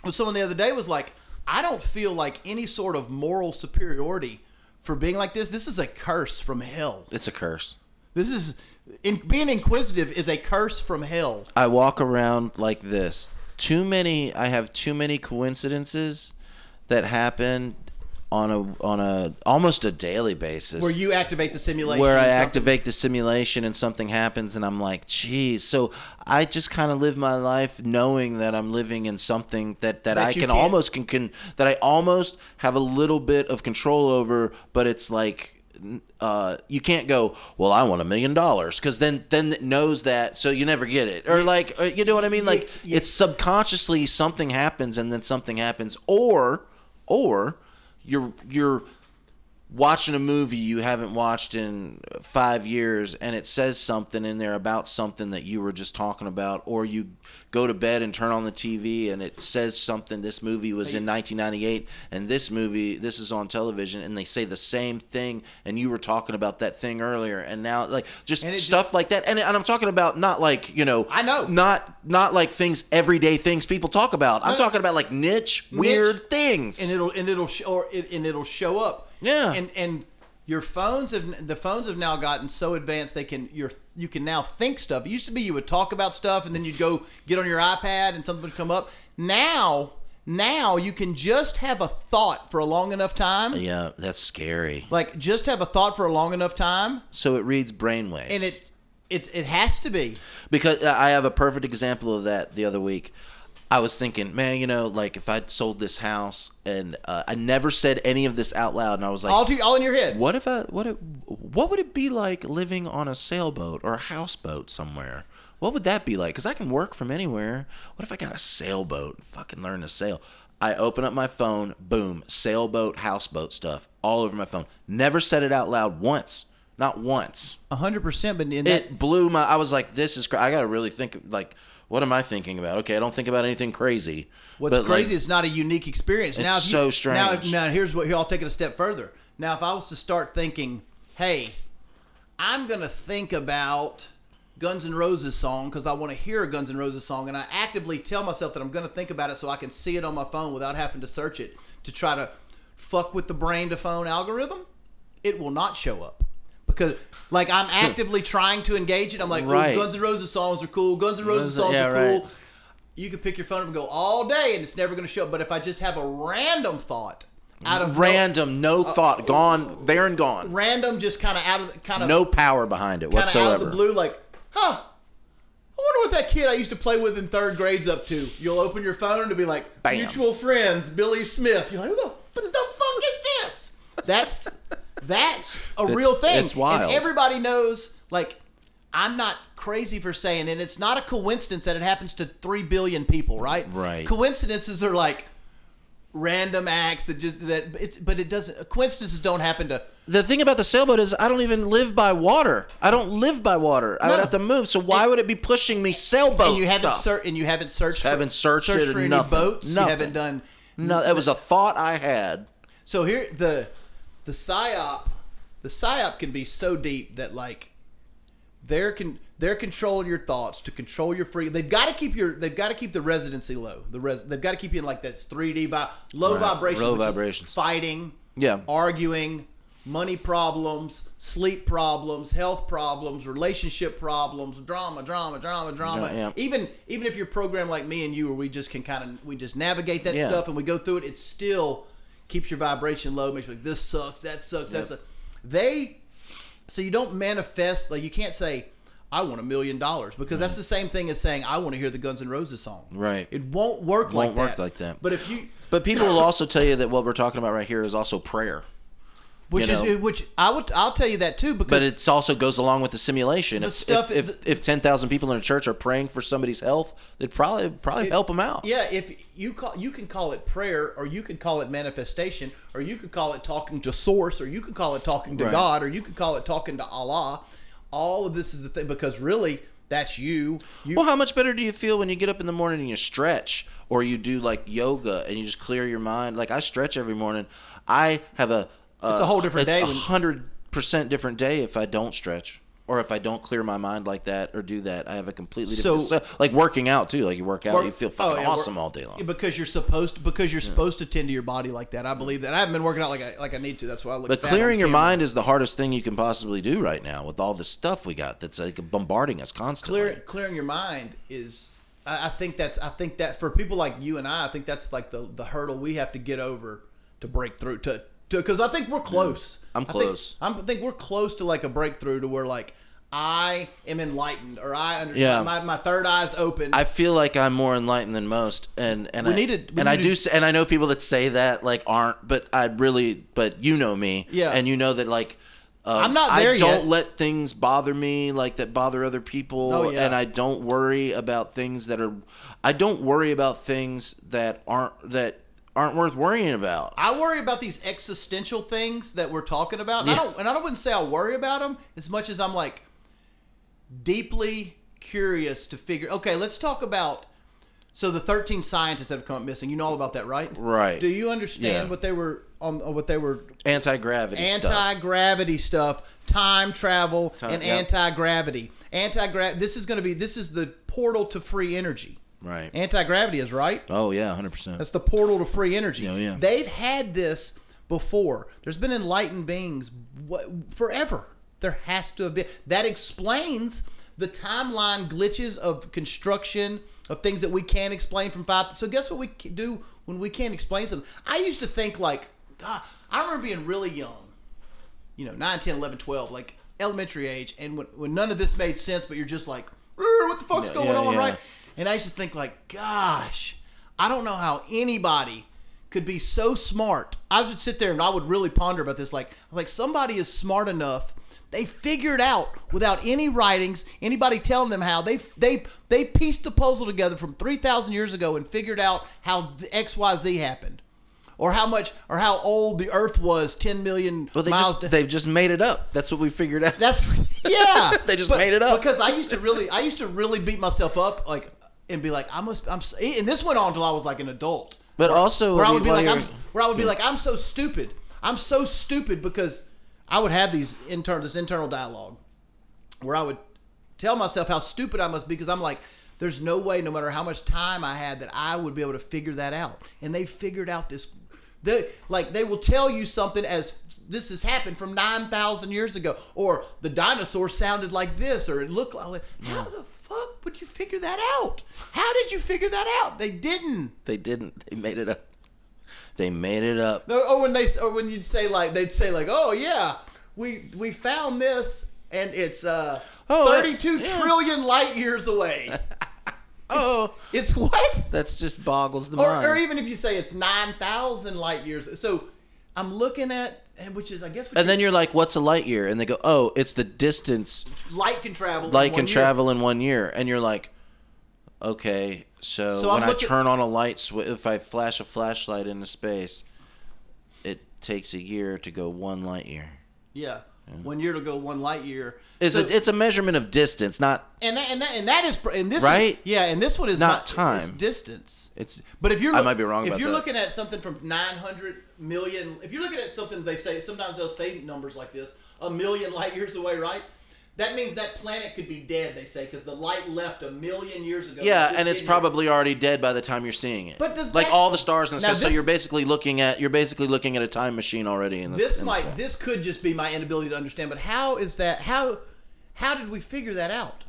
with someone the other day was like, I don't feel like any sort of moral superiority for being like this. This is a curse from hell. It's a curse. Being inquisitive is a curse from hell. I walk around like this. I have too many coincidences that happen on a almost a daily basis. Where you activate the simulation. Where I activate the simulation and something happens and I'm like, geez. So I just kind of live my life knowing that I'm living in something that I can almost that I almost have a little bit of control over, but it's like you can't go, well, I want $1 million because then it knows that, so you never get it, or like, you know what I mean? Like it's subconsciously something happens and then something happens, or you're watching a movie you haven't watched in 5 years and it says something in there about something that you were just talking about, or you go to bed and turn on the TV and it says something, this movie was in 1998 and this is on television, and they say the same thing and you were talking about that thing earlier, and now like just stuff like that, and I'm talking about not like, I know, not like everyday things people talk about. I'm talking about like niche weird things, and it'll show up. Yeah, and the phones have now gotten so advanced you can now think stuff. It used to be you would talk about stuff and then you'd go get on your iPad and something would come up. Now you can just have a thought for a long enough time. Yeah, that's scary. Like just have a thought for a long enough time. So it reads brainwaves. And it has to be. Because I have a perfect example of that the other week. I was thinking, man, like if I'd sold this house, and I never said any of this out loud, and I was like, all in your head. what would it be like living on a sailboat or a houseboat somewhere? What would that be like? Because I can work from anywhere. What if I got a sailboat and fucking learn to sail? I open up my phone, boom, sailboat, houseboat stuff all over my phone. Never said it out loud once. Not once. 100%, but it blew my... I was like, this is... I got to really think, like, what am I thinking about? Okay, I don't think about anything crazy. What's crazy, it's not a unique experience. It's so strange. Now, here, I'll take it a step further. Now, if I was to start thinking, hey, I'm going to think about Guns N' Roses song because I want to hear a Guns N' Roses song, and I actively tell myself that I'm going to think about it so I can see it on my phone without having to search it to try to fuck with the brain to phone algorithm, it will not show up. Because, like, I'm actively trying to engage it. I'm like, right. Guns N' Roses songs are cool. Guns N' Roses songs are cool. Right. You could pick your phone up and go all day, and it's never going to show up. But if I just have a random thought out of no thought, gone, there and gone. Random, just kind of no power behind it whatsoever. Out of the blue, like, I wonder what that kid I used to play with in third grade's up to. You'll open your phone and it'll be like, bam. Mutual friends, Billy Smith. You're like, what the fuck is this? That's a real thing. It's wild. And everybody knows, like, I'm not crazy for saying, and it's not a coincidence that it happens to 3 billion people, right? Right. Coincidences are like random acts but it doesn't. Coincidences don't happen to. The thing about the sailboat is I don't even live by water. I don't live by water. I would have to move. So why would it be pushing me sailboat and you haven't stuff? And you haven't searched. Haven't searched it for or any nothing. boats. Nothing. You haven't done. No, it was a thought I had. So here the psyop can be so deep that like they're controlling your thoughts to control your free. They've got to keep the residency low. They've got to keep you in like this 3D low vibrations. Low vibrations. Fighting. Yeah. Arguing. Money problems, sleep problems, health problems, relationship problems, drama. Yeah. Even if you're programmed like me and you, where we just can we just navigate that stuff and we go through it, it still keeps your vibration low. Makes you like, this sucks, that sucks, yep. So you don't manifest, like you can't say, I want $1 million, because that's the same thing as saying I want to hear the Guns N' Roses song. Right. It won't work like that. But people will also tell you that what we're talking about right here is also prayer. I'll tell you that too, because but it also goes along with the simulation. If 10,000 people in a church are praying for somebody's health, it'd probably help them out. Yeah, if you can call it prayer, or you could call it manifestation, or you could call it talking to source, or you could call it talking to God, or you could call it talking to Allah. All of this is the thing, because really that's you. Well, how much better do you feel when you get up in the morning and you stretch, or you do like yoga and you just clear your mind? Like I stretch every morning. I have it's a whole different day. It's 100% different day if I don't stretch, or if I don't clear my mind like that or do that. I have a completely different. Like working out too. Like you work out, you feel fucking awesome all day long. Because you're supposed to tend to your body like that. I believe that. I haven't been working out like I need to. That's why I look. But clearing your mind is the hardest thing you can possibly do right now with all this stuff we got that's like bombarding us constantly. Clearing your mind is. I think that for people like you and I think that's like the hurdle we have to get over to break through because I think we're close. I'm close. I think we're close to like a breakthrough to where like I am enlightened, or I understand. My third eye's open. I feel like I'm more enlightened than most, and I know people that say that like aren't, but you know me, yeah, and you know that like I'm not there yet. I don't let things bother me like that bother other people, and I don't worry about things that aren't worth worrying about. I worry about these existential things that we're talking about. Yeah. I wouldn't say I worry about them as much as I'm like deeply curious to figure. Okay, let's talk about. So the 13 scientists that have come up missing. You know all about that, right? Right. Do you understand what they were on? What they were anti-gravity stuff, time travel, and anti-gravity. This is the portal to free energy. Right. Anti-gravity is right. Oh yeah, 100%. That's the portal to free energy. Oh, yeah. They've had this before. There's been enlightened beings forever. There has to have been. That explains the timeline glitches of construction of things that we can't explain from 5. So guess what we do when we can't explain something? I used to think like, God, I remember being really young, 9, 10, 11, 12, like elementary age, and when none of this made sense, but you're just like, what the fuck's going on, right? And I used to think like, gosh, I don't know how anybody could be so smart. I would sit there and I would really ponder about this. Like somebody is smart enough. They figured out without any writings, anybody telling them how. They pieced the puzzle together from 3,000 years ago and figured out how the XYZ happened. Or how old the Earth was 10 million miles. They've just made it up. That's what we figured out. Yeah. They just made it up. Because I used to really beat myself up and be like, and this went on until I was like an adult. But also, where I would be like, I'm so stupid. I'm so stupid because I would have this internal dialogue where I would tell myself how stupid I must be because I'm like, there's no way, no matter how much time I had, that I would be able to figure that out. And they figured out this. They will tell you something as this has happened from 9,000 years ago, or the dinosaurs sounded like this, or it looked like. How the fuck would you figure that out? How did you figure that out? They didn't. They made it up. They made it up. Or when you'd say they'd say oh yeah, we found this and it's 32 trillion light years away. It's what? That's just boggles the mind. Or even if you say it's 9,000 light years. So I'm looking at, which is I guess. And then you're like, what's a light year? And they go, oh, it's the distance light can travel. Travel in 1 year. And you're like, okay, so when I turn on a light switch, if I flash a flashlight into space, it takes a year to go 1 light year. Yeah. 1 year to go 1 light year. It's a measurement of distance, not that is this right. And this one is not time. It's distance. But if I might be wrong. If you're looking at something from 900 million, if you're looking at something sometimes they'll say numbers like this, 1 million light years away, right? That means that planet could be dead, they say, because the light left 1 million years ago. Yeah, and it's probably already dead by the time you're seeing it. But does all the stars and stuff? So you're basically looking at a time machine already. This could just be my inability to understand. But how is that? How did we figure that out?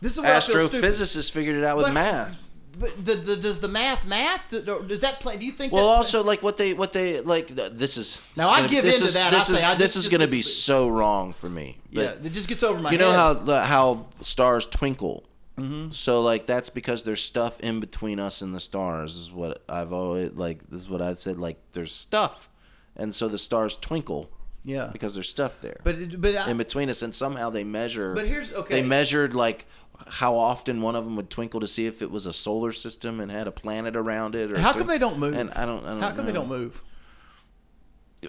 This is where astrophysicists figured it out with math. But does the math? Does that play? Do you think? Well, also what they like. This is now I give into that. This is going to be so wrong for me. Yeah, it just gets over my head. You know how stars twinkle. Mm-hmm. So that's because there's stuff in between us and the stars. Is what I've always This is what I said. There's stuff, and so the stars twinkle. Yeah, because there's stuff there. But in between us, and somehow they measure. But they measured how often one of them would twinkle to see if it was a solar system and had a planet around it. Or how come they don't move? And I don't how come know. They don't move?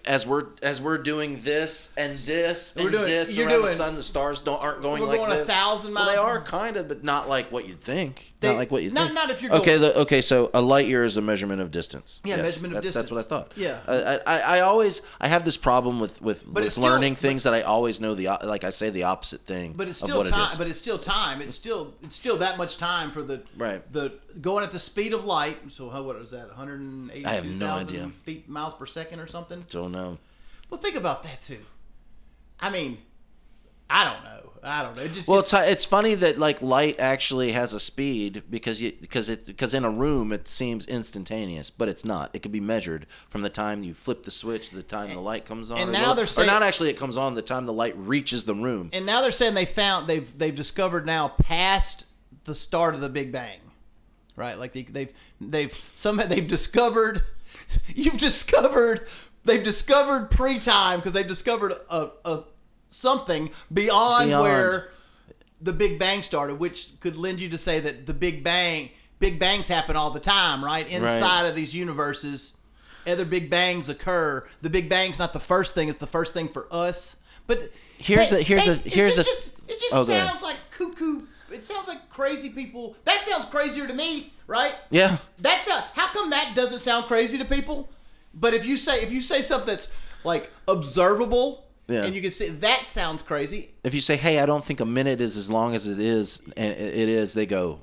As we're doing this and this and this around the sun, the stars aren't going like this. We're going 1,000 miles. Well, they are kind of, but not like what you'd think. Not like what you think. Not if you're going. Okay. So a light year is a measurement of distance. Yeah, measurement of distance. That's what I thought. Yeah. I have this problem with learning things that I always know I say the opposite thing. But it's still time. But it's still time. It's still that much time for the going at the speed of light. So what is that? 182,000 I have no idea. Miles per second or something. Don't know. Well, think about that too. I mean, I don't know. It's funny that light actually has a speed because in a room it seems instantaneous, but it's not. It can be measured from the time you flip the switch to the time the light comes on. And now they're saying, or not actually, it comes on the time the light reaches the room. And now they're saying they've discovered now past the start of the Big Bang, right? They've discovered. They've discovered pre-time because they've discovered a something beyond where the Big Bang started, which could lend you to say that the Big Bangs happen all the time, right? Inside of these universes, other Big Bangs occur. The Big Bang's not the first thing; it's the first thing for us. But it just sounds like cuckoo. It sounds like crazy people. That sounds crazier to me, right? Yeah. How come that doesn't sound crazy to people? But if you say something that's observable. Yeah. And you can see that sounds crazy. If you say, "Hey, I don't think a minute is as long as it is," and it is, they go,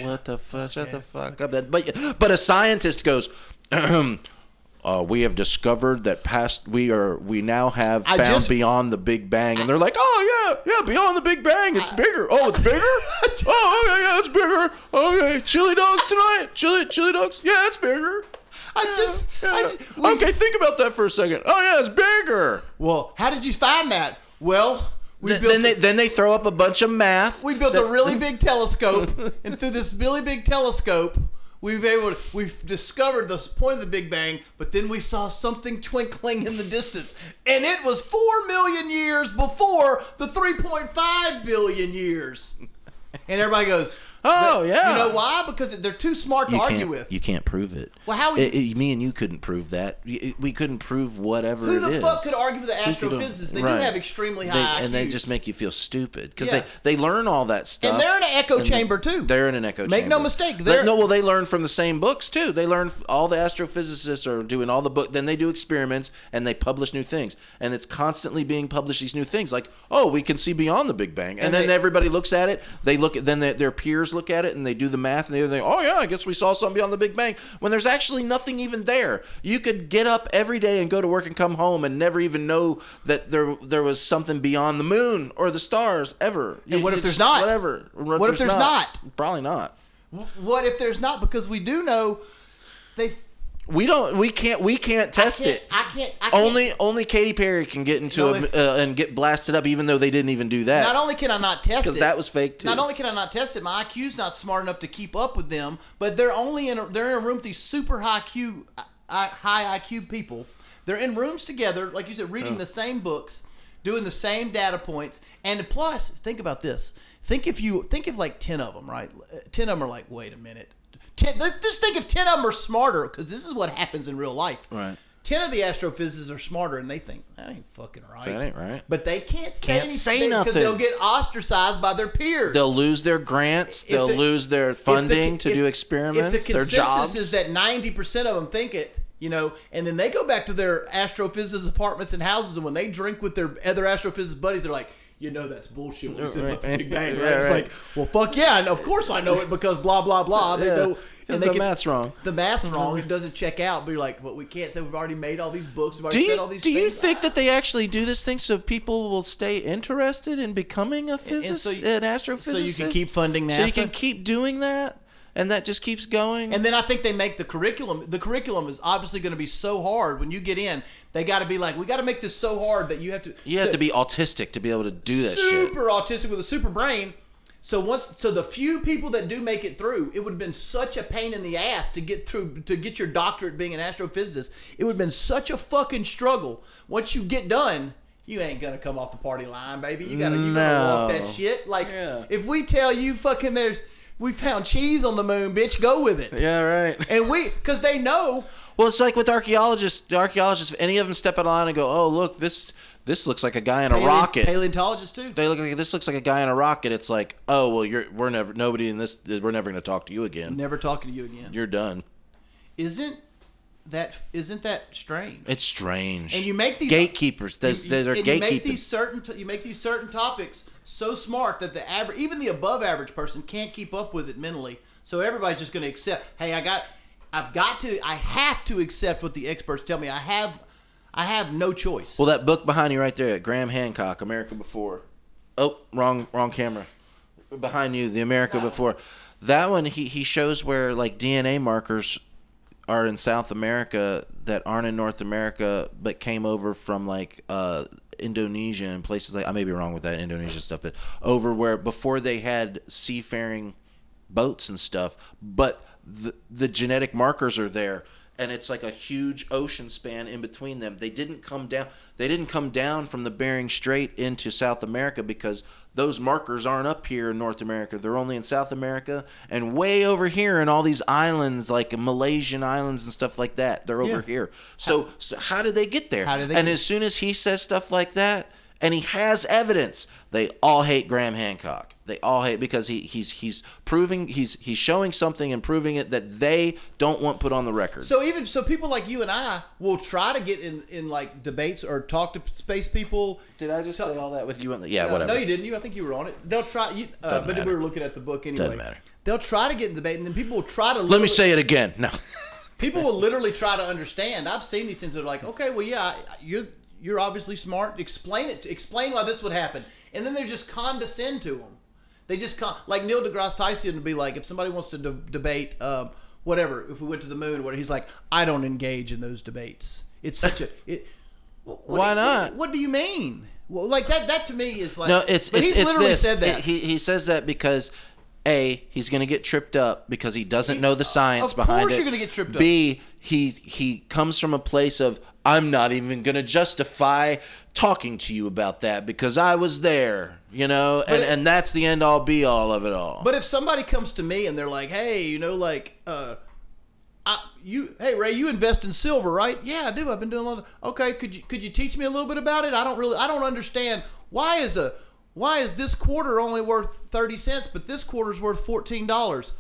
"What the fuck? Shut the fuck up!" But a scientist goes, "We have discovered that we now have found beyond the Big Bang," and they're like, "Oh yeah, beyond the Big Bang, it's bigger. Oh, it's bigger. Oh yeah, it's bigger. Okay, chili dogs tonight. Chili dogs. Yeah, it's bigger." Okay, think about that for a second. Oh yeah, it's bigger. Well, how did you find that? Well, Then they throw up a bunch of math. We built a really big telescope, and through this really big telescope, we've discovered the point of the Big Bang. But then we saw something twinkling in the distance, and it was 4 million years before the 3.5 billion years. And everybody goes, "Oh yeah." You know why? Because they're too smart to argue with. You can't prove it. Well, how would me and you couldn't prove that. We couldn't prove whatever it is. Who the fuck could argue with the astrophysicists? They do have extremely high IQs. And they just make you feel stupid because they learn all that stuff. And they're in an echo chamber too. They're in an echo chamber. Make no mistake. They learn from the same books too. They learn, all the astrophysicists are doing all the book. Then they do experiments and they publish new things. And it's constantly being published, these new things. Like, oh, we can see beyond the Big Bang. And then everybody looks at it. Then their peers look at it and they do the math and they think, oh yeah, I guess we saw something beyond the Big Bang. When there's actually nothing even there. You could get up every day and go to work and come home and never even know that there was something beyond the moon or the stars ever. And what if there's not? Whatever. What if there's not? Probably not. What if there's not? Because we do know we can't test it. I can't. Only Katy Perry can get into and get blasted up, even though they didn't even do that. Not only can I not test it, because that was fake too. Not only can I not test it, my IQ's not smart enough to keep up with them. But they're in a room with these super high IQ people. They're in rooms together, like you said, reading the same books, doing the same data points, and plus, think about this. Think if like 10 of them, right? 10 of them are like, wait a minute. Just think if 10 of them are smarter, because this is what happens in real life. Right. 10 of the astrophysicists are smarter, and they think, that ain't fucking right. That ain't right. But they can't say nothing. Because they'll get ostracized by their peers. They'll lose their grants. They'll lose their funding to do experiments, if the their jobs. is that 90% of them think it, and then they go back to their astrophysicist apartments and houses, and when they drink with their other astrophysicist buddies, they're like, that's bullshit when you said about the Big Bang, right? It's like, well, fuck yeah, and of course I know it because blah, blah, blah. They know, and the math's wrong. The math's wrong. It doesn't check out. But you're like, but we can't say we've already made all these books. We've already said all these things. Do you think that they actually do this thing so people will stay interested in becoming an astrophysicist? So you can keep funding NASA? So you can keep doing that? And that just keeps going. And then I think they make the curriculum. The curriculum is obviously going to be so hard when you get in. They got to be like, we got to make this so hard that you have to. You have to be autistic to be able to do that shit. Super autistic with a super brain. So the few people that do make it through, it would have been such a pain in the ass to get through, to get your doctorate being an astrophysicist. It would have been such a fucking struggle. Once you get done, you ain't gonna come off the party line, baby. You gotta walk that shit. Like if we tell you fucking we found cheese on the moon, bitch, go with it. Yeah, right. And because they know. Well, it's like with archaeologists. The archaeologists, if any of them step out of line and go, "Oh, look, this looks like a guy in a rocket." Paleontologists too. They look like this looks like a guy in a rocket. It's like, oh, well, we're never going to talk to you again. Never talking to you again. You're done. Isn't that strange? It's strange. And you make these gatekeepers. They're gatekeepers. You make these certain topics so smart that even the above average person can't keep up with it mentally. So everybody's just going to accept. Hey, I have to accept what the experts tell me. I have no choice. Well, that book behind you right there, Graham Hancock, America Before. Oh, wrong camera. Behind you, the America Before. That one, he shows where like DNA markers are in South America that aren't in North America, but came over from like Indonesia and places like, I may be wrong with that Indonesia stuff, but over where before they had seafaring boats and stuff, but the genetic markers are there, and it's like a huge ocean span in between them. They didn't come down from the Bering Strait into South America because those markers aren't up here in North America. They're only in South America and way over here in all these islands, like Malaysian islands and stuff like that. They're over here. So how did they get there? As soon as he says stuff like that, and he has evidence, they all hate Graham Hancock. They all hate because he's proving he's showing something and proving it that they don't want put on the record. So people like you and I will try to get in like debates or talk to space people. Did I just say all that with you? Whatever. No, you didn't. I think you were on it. They'll try. But we were looking at the book anyway. Doesn't matter. They'll try to get in debate, and then people will try to. Let me say it again. No. People will literally try to understand. I've seen these things that are like, okay, well, yeah, you're obviously smart. Explain it. Explain why this would happen, and then they just condescend to them. They just like Neil deGrasse Tyson would be like, if somebody wants to debate whatever, if we went to the moon, he's like, I don't engage in those debates. It's such a. Why not? What do you mean? Well, like that to me is like No, it's but it's he's literally this. said that. He says that because A, he's going to get tripped up because he doesn't know the science Of behind course it. you're gonna get tripped up. B, he comes from a place of I'm not even going to justify talking to you about that because I was there, you know, and that's the end all be all of it all. But if somebody comes to me and they're like, "Hey, you know, like, hey Ray, you invest in silver, right?" "Yeah, I do. I've been doing a lot of." "Okay, could you teach me a little bit about it? I don't understand why is this quarter only worth 30 cents, but this quarter's worth $14?"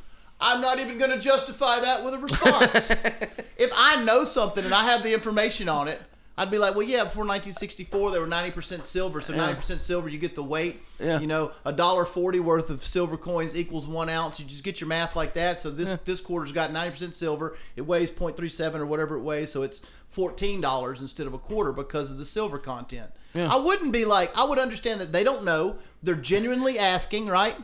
I'm not even going to justify that with a response. If I know something and I have the information on it, I'd be like, well, yeah, before 1964, they were 90% silver. So 90% silver, you get the weight. Yeah. You know, $1.40 worth of silver coins equals 1 ounce. You just get your math like that. So this quarter's got 90% silver. It weighs 0.37 or whatever it weighs. So it's $14 instead of a quarter because of the silver content. Yeah. I wouldn't be like, I would understand that they don't know. They're genuinely asking, right?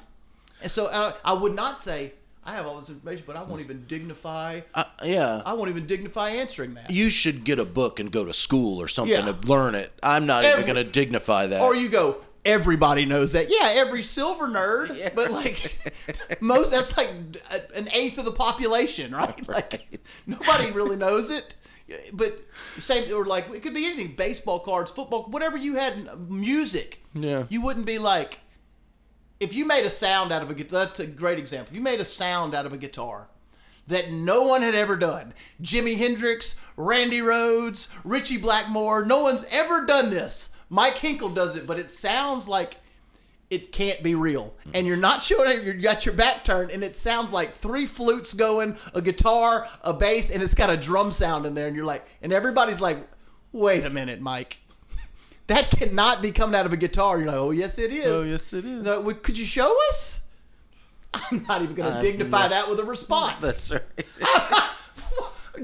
And so I would not say, I have all this information, but I won't even dignify. I won't even dignify answering that. You should get a book and go to school or something Yeah. to learn it. I'm not even going to dignify that. Or you go, everybody knows that. Yeah, every silver nerd, Yeah. but like most, that's like an eighth of the population, right? Like nobody really knows it. But same, or like it could be anything: baseball cards, football, whatever you had, music. Yeah. You wouldn't be like. If you made a sound out of a guitar, that's a great example. If you made a sound out of a guitar that no one had ever done, Jimi Hendrix, Randy Rhoads, Richie Blackmore, no one's ever done this. Mike Hinkle does it, but it sounds like it can't be real. And you're not showing it, you got your back turned, and it sounds like 3 flutes going, a guitar, a bass, and it's got a drum sound in there, and you're like, and everybody's like, wait a minute, Mike. That cannot be coming out of a guitar. You're like, oh, yes, it is. Oh, yes, it is. No, could you show us? I'm not even going to dignify that with a response. That's right.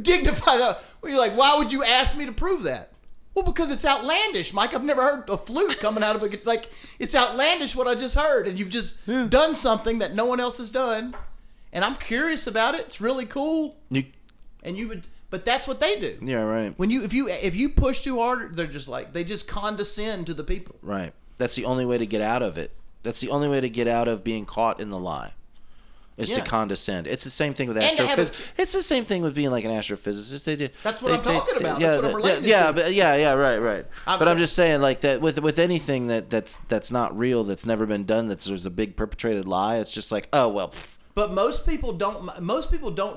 Dignify that. Well, you're like, why would you ask me to prove that? Well, because it's outlandish, Mike. I've never heard a flute coming out of a guitar. Like, it's outlandish what I just heard. And you've just done something that no one else has done. And I'm curious about it. It's really cool. And you would... But that's what they do. Yeah, right. When if you push too hard, they're just like they just condescend to the people. Right. That's the only way to get out of it. That's the only way to get out of being caught in the lie. Is to condescend. It's the same thing with astrophysics. It's the same thing with being like an astrophysicist. They do. That's what I'm talking about. Yeah, that's what I'm relating to. Right. But I'm just just saying, like that with anything that's not real, that's never been done, there's a big perpetrated lie. It's just like, oh well. Pff. But most people don't.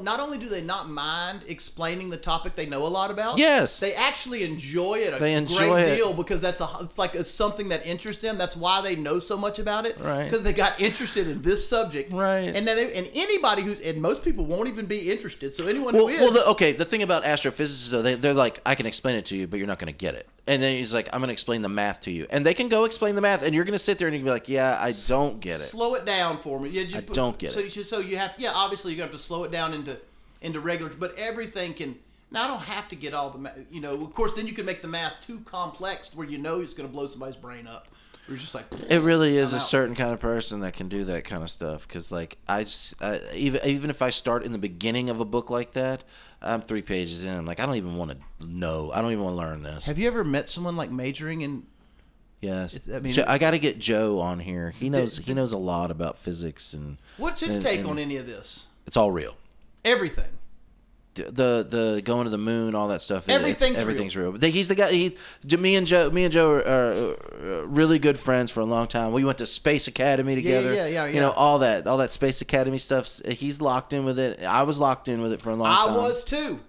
Not only do they not mind explaining the topic they know a lot about. Yes. They actually enjoy it great deal because it's something that interests them. That's why they know so much about it. Right. Because they got interested in this subject. Right. And then anybody and most people won't even be interested. So anyone who is. The thing about astrophysicists though, they're like, I can explain it to you, but you're not going to get it. And then he's like, I'm going to explain the math to you. And they can go explain the math, and you're going to sit there and you can be like, yeah, I don't get it. Slow it down for me. I don't get it. So you have, obviously you have to slow it down into regular, but everything can. Now I don't have to get all the math. Of course, then you can make the math too complex where it's going to blow somebody's brain up. We're just like, it really is a certain kind of person that can do that kind of stuff. Because like even if I start in the beginning of a book like that, I'm 3 pages in. I'm like, I don't even want to know. I don't even want to learn this. Have you ever met someone like majoring in? Yes, I got to get Joe on here. He knows a lot about physics and. What's his take on any of this? It's all real. Everything. The going to the moon, all that stuff. Everything's real. He's the guy. Me and Joe are really good friends for a long time. We went to Space Academy together. Yeah. All that Space Academy stuff. He's locked in with it. I was locked in with it for a long time. I was too.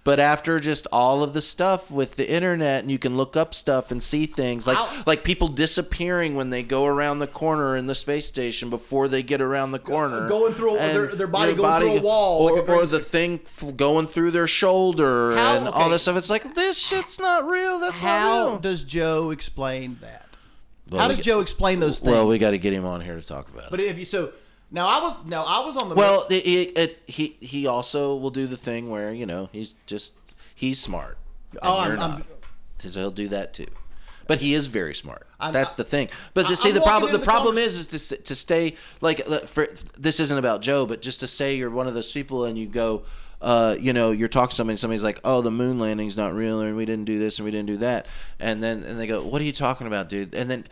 But after just all of the stuff with the internet, and you can look up stuff and see things like people disappearing when they go around the corner in the space station before they get around the corner, going through their body going through a wall, or the thing going through their shoulder and all this stuff. It's like, this shit's not real. That's not real. How does Joe explain that? How does Joe explain those things? Well, we got to get him on here to talk about it. But if you Now I was on the. Well, he also will do the thing where he's smart. And you're not. So he'll do that too. But he is very smart. That's the thing. But the problem is to stay like, this isn't about Joe, but just to say you're one of those people and you go, you're talking to somebody, somebody's like, oh, the moon landing's not real, and we didn't do this and we didn't do that, and they go, what are you talking about, dude? And then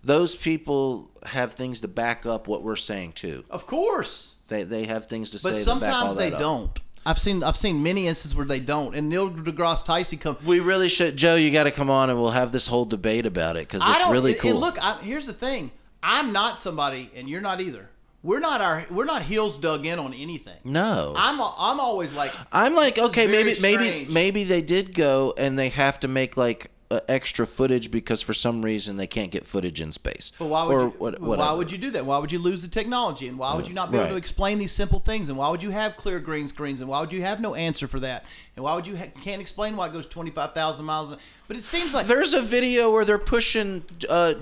those people have things to back up what we're saying too. Of course, they have things to say. But to back all sometimes they that up. don't. I've seen many instances where they don't. And Neil deGrasse Tyson comes. We really should, Joe. You got to come on, and we'll have this whole debate about it because it's really cool. And look, here's the thing. I'm not somebody, and you're not either. We're not heels dug in on anything. No, I'm always like. I'm like, okay, strange. maybe they did go, and they have to make like extra footage because for some reason they can't get footage in space. But why would you do that? Why would you lose the technology? And why would you not be able to explain these simple things? And why would you have clear green screens? And why would you have no answer for that? And why would you can't explain why it goes 25,000 miles? But it seems like there's a video where they're pushing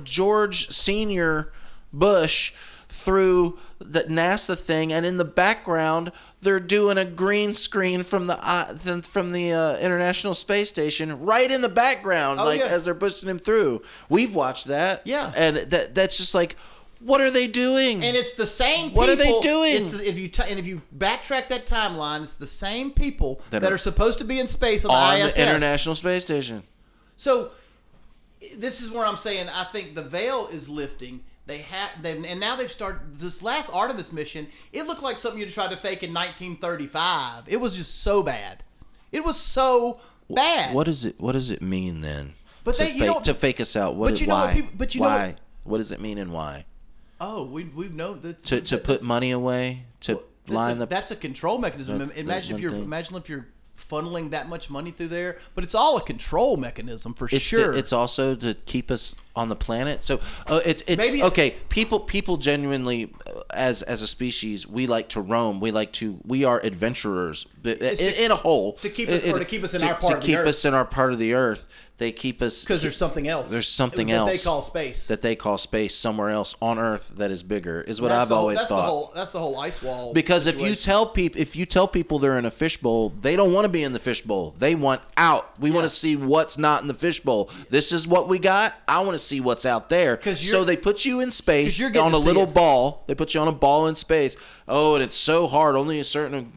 George Senior Bush through the NASA thing, and in the background they're doing a green screen from the International Space Station right in the background, as they're pushing him through. We've watched that, and that's just like, what are they doing? And it's the same people. What are they doing? If you backtrack that timeline, it's the same people that are supposed to be in space on the ISS. The International Space Station. So this is where I'm saying I think the veil is lifting. And now they've started this last Artemis mission. It looked like something you tried to fake in 1935. It was just so bad. It was so bad. What does it mean then? But to fake us out. What does it mean and why? Oh, we know that to put money away that's a control mechanism. Imagine if you're funneling that much money through there, but it's all a control mechanism for sure. It's also to keep us on the planet. So it's maybe okay. People genuinely, as a species, we like to roam. We are adventurers in a whole to keep us in our part of the earth. To keep us in our part of the earth. They keep us because there's something else. There's something else that they call space somewhere else on Earth that is bigger. Is what I've always thought. That's the whole ice wall. Because situation. if you tell people they're in a fishbowl, they don't want to be in the fishbowl. They want out. We want to see what's not in the fishbowl. This is what we got. I want to see what's out there. So they put you in space on a little ball. They put you on a ball in space. Oh, and it's so hard.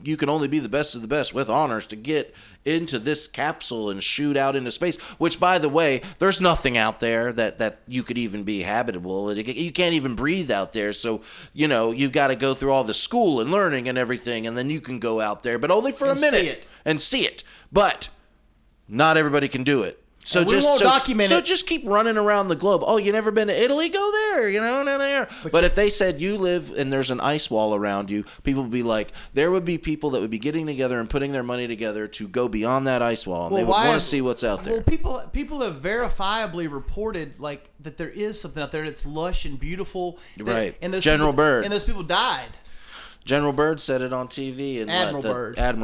You can only be the best of the best with honors to get into this capsule and shoot out into space, which, by the way, there's nothing out there that you could even be habitable. You can't even breathe out there, so you've got to go through all the school and learning and everything, and then you can go out there, but only for a minute and see it. But not everybody can do it. So just keep running around the globe. Oh, you never been to Italy? Go there, there. But if they said you live and there's an ice wall around you, people would be like, there would be people that would be getting together and putting their money together to go beyond that ice wall. And they would want to see what's out there. Well, people have verifiably reported like that there is something out there that's lush and beautiful. Right. And General Byrd. And those people died. General Byrd said it on TV, and Admiral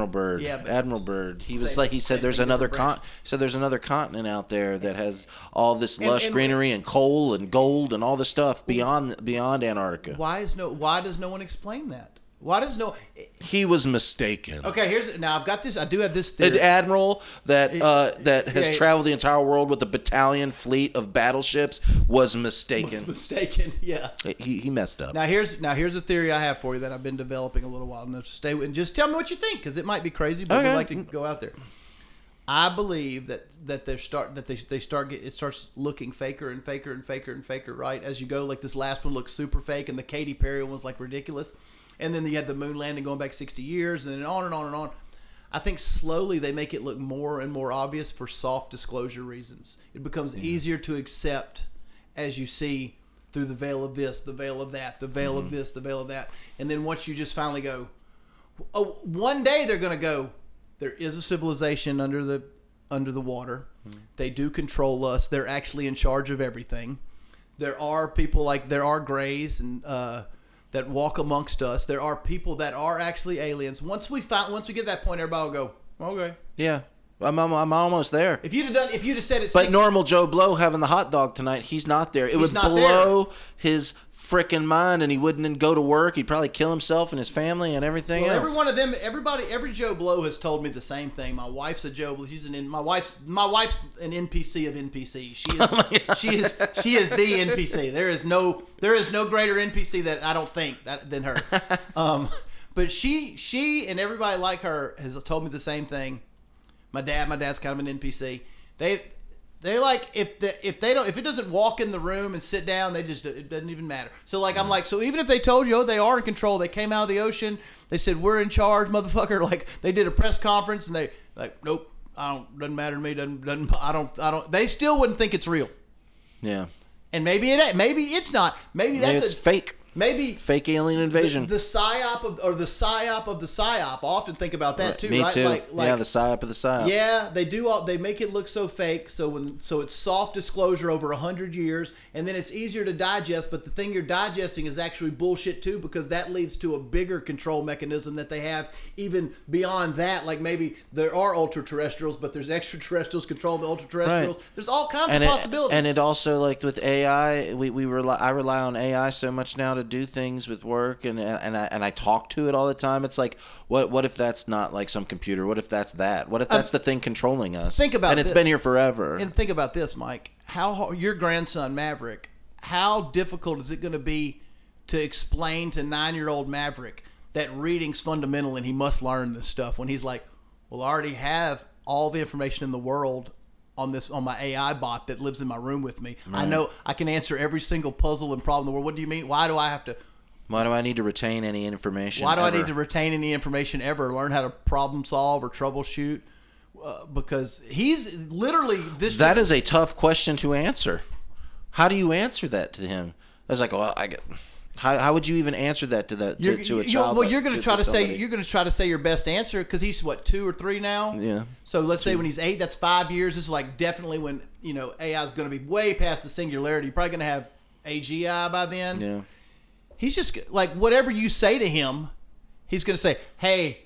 Byrd. Yeah, Admiral Byrd. He said there's another continent out there that has all this lush greenery and coal and gold and all this stuff beyond Antarctica. Why does no one explain that? He was mistaken. Okay, I've got this. I do have this theory. An admiral that has traveled the entire world with a battalion fleet of battleships was mistaken. Yeah. He messed up. Now here's a theory I have for you that I've been developing a little while. Now stay and just tell me what you think, because it might be crazy, but we like to go out there. I believe that it starts looking faker and faker and faker and faker, right? As you go, like this last one looks super fake, and the Katy Perry one was like ridiculous. And then you had the moon landing going back 60 years, and then on and on and on. I think slowly they make it look more and more obvious for soft disclosure reasons. It becomes easier to accept as you see through the veil of this, the veil of that, the veil of this, the veil of that. And then once you just finally go, oh, one day they're going to go, there is a civilization under the water. They do control us. They're actually in charge of everything. There are people there are Greys and that walk amongst us. There are people that are actually aliens. Once we get to that point, everybody will go, okay. Yeah, I'm almost there. If you'd have said it, but normal Joe Blow having the hot dog tonight, he's not there. It would blow his frickin' mind, and he wouldn't go to work. He'd probably kill himself and his family and everything else. Every one of them, every Joe Blow has told me the same thing. My wife's a Joe Blow. My wife's an NPC of NPC. She is the NPC. There is no greater NPC that I don't think than her. But she and everybody like her has told me the same thing. My dad's kind of an NPC. They like if it doesn't walk in the room and sit down, it doesn't even matter. So like I'm like, so even if they told you, oh, they are in control, they came out of the ocean, they said we're in charge, motherfucker. Like they did a press conference and they like, nope, doesn't matter to me. I don't. They still wouldn't think it's real. Yeah. And maybe it's not. Maybe it's fake. Maybe fake alien invasion. The psyop of the psyop of the psyop. I often think about that too. Me right? too. Like, yeah, the psyop of the psyop. Yeah, they do. They make it look so fake. So it's soft disclosure over 100 years, and then it's easier to digest. But the thing you're digesting is actually bullshit too, because that leads to a bigger control mechanism that they have even beyond that. Like maybe there are ultra-terrestrials, but there's extraterrestrials controlling the ultra-terrestrials. Right. There's all kinds of possibilities. And it also, like with AI, I rely on AI so much now to do things with work, and I talk to it all the time. It's like, what if that's not like some computer? What if that's that? What if that's the thing controlling us? Think about and it's been here forever. And think about this, Mike. How your grandson Maverick? How difficult is it going to be to explain to 9-year-old Maverick that reading's fundamental and he must learn this stuff when he's like, well, I already have all the information in the world on my AI bot that lives in my room with me. Right. I know I can answer every single puzzle and problem in the world. What do you mean? Why do I need to retain any information? Why do I need to retain any information ever? Learn how to problem solve or troubleshoot? Because he's literally this. That is a tough question to answer. How do you answer that to him? I was like, well, I get. How would you even answer that to a child? Well, you're going to try to say your best answer because he's what, 2 or 3 now. Yeah. So let's say when he's 8, that's 5 years. This is like definitely when AI is going to be way past the singularity. You're probably going to have AGI by then. Yeah. He's just like whatever you say to him, he's going to say, "Hey,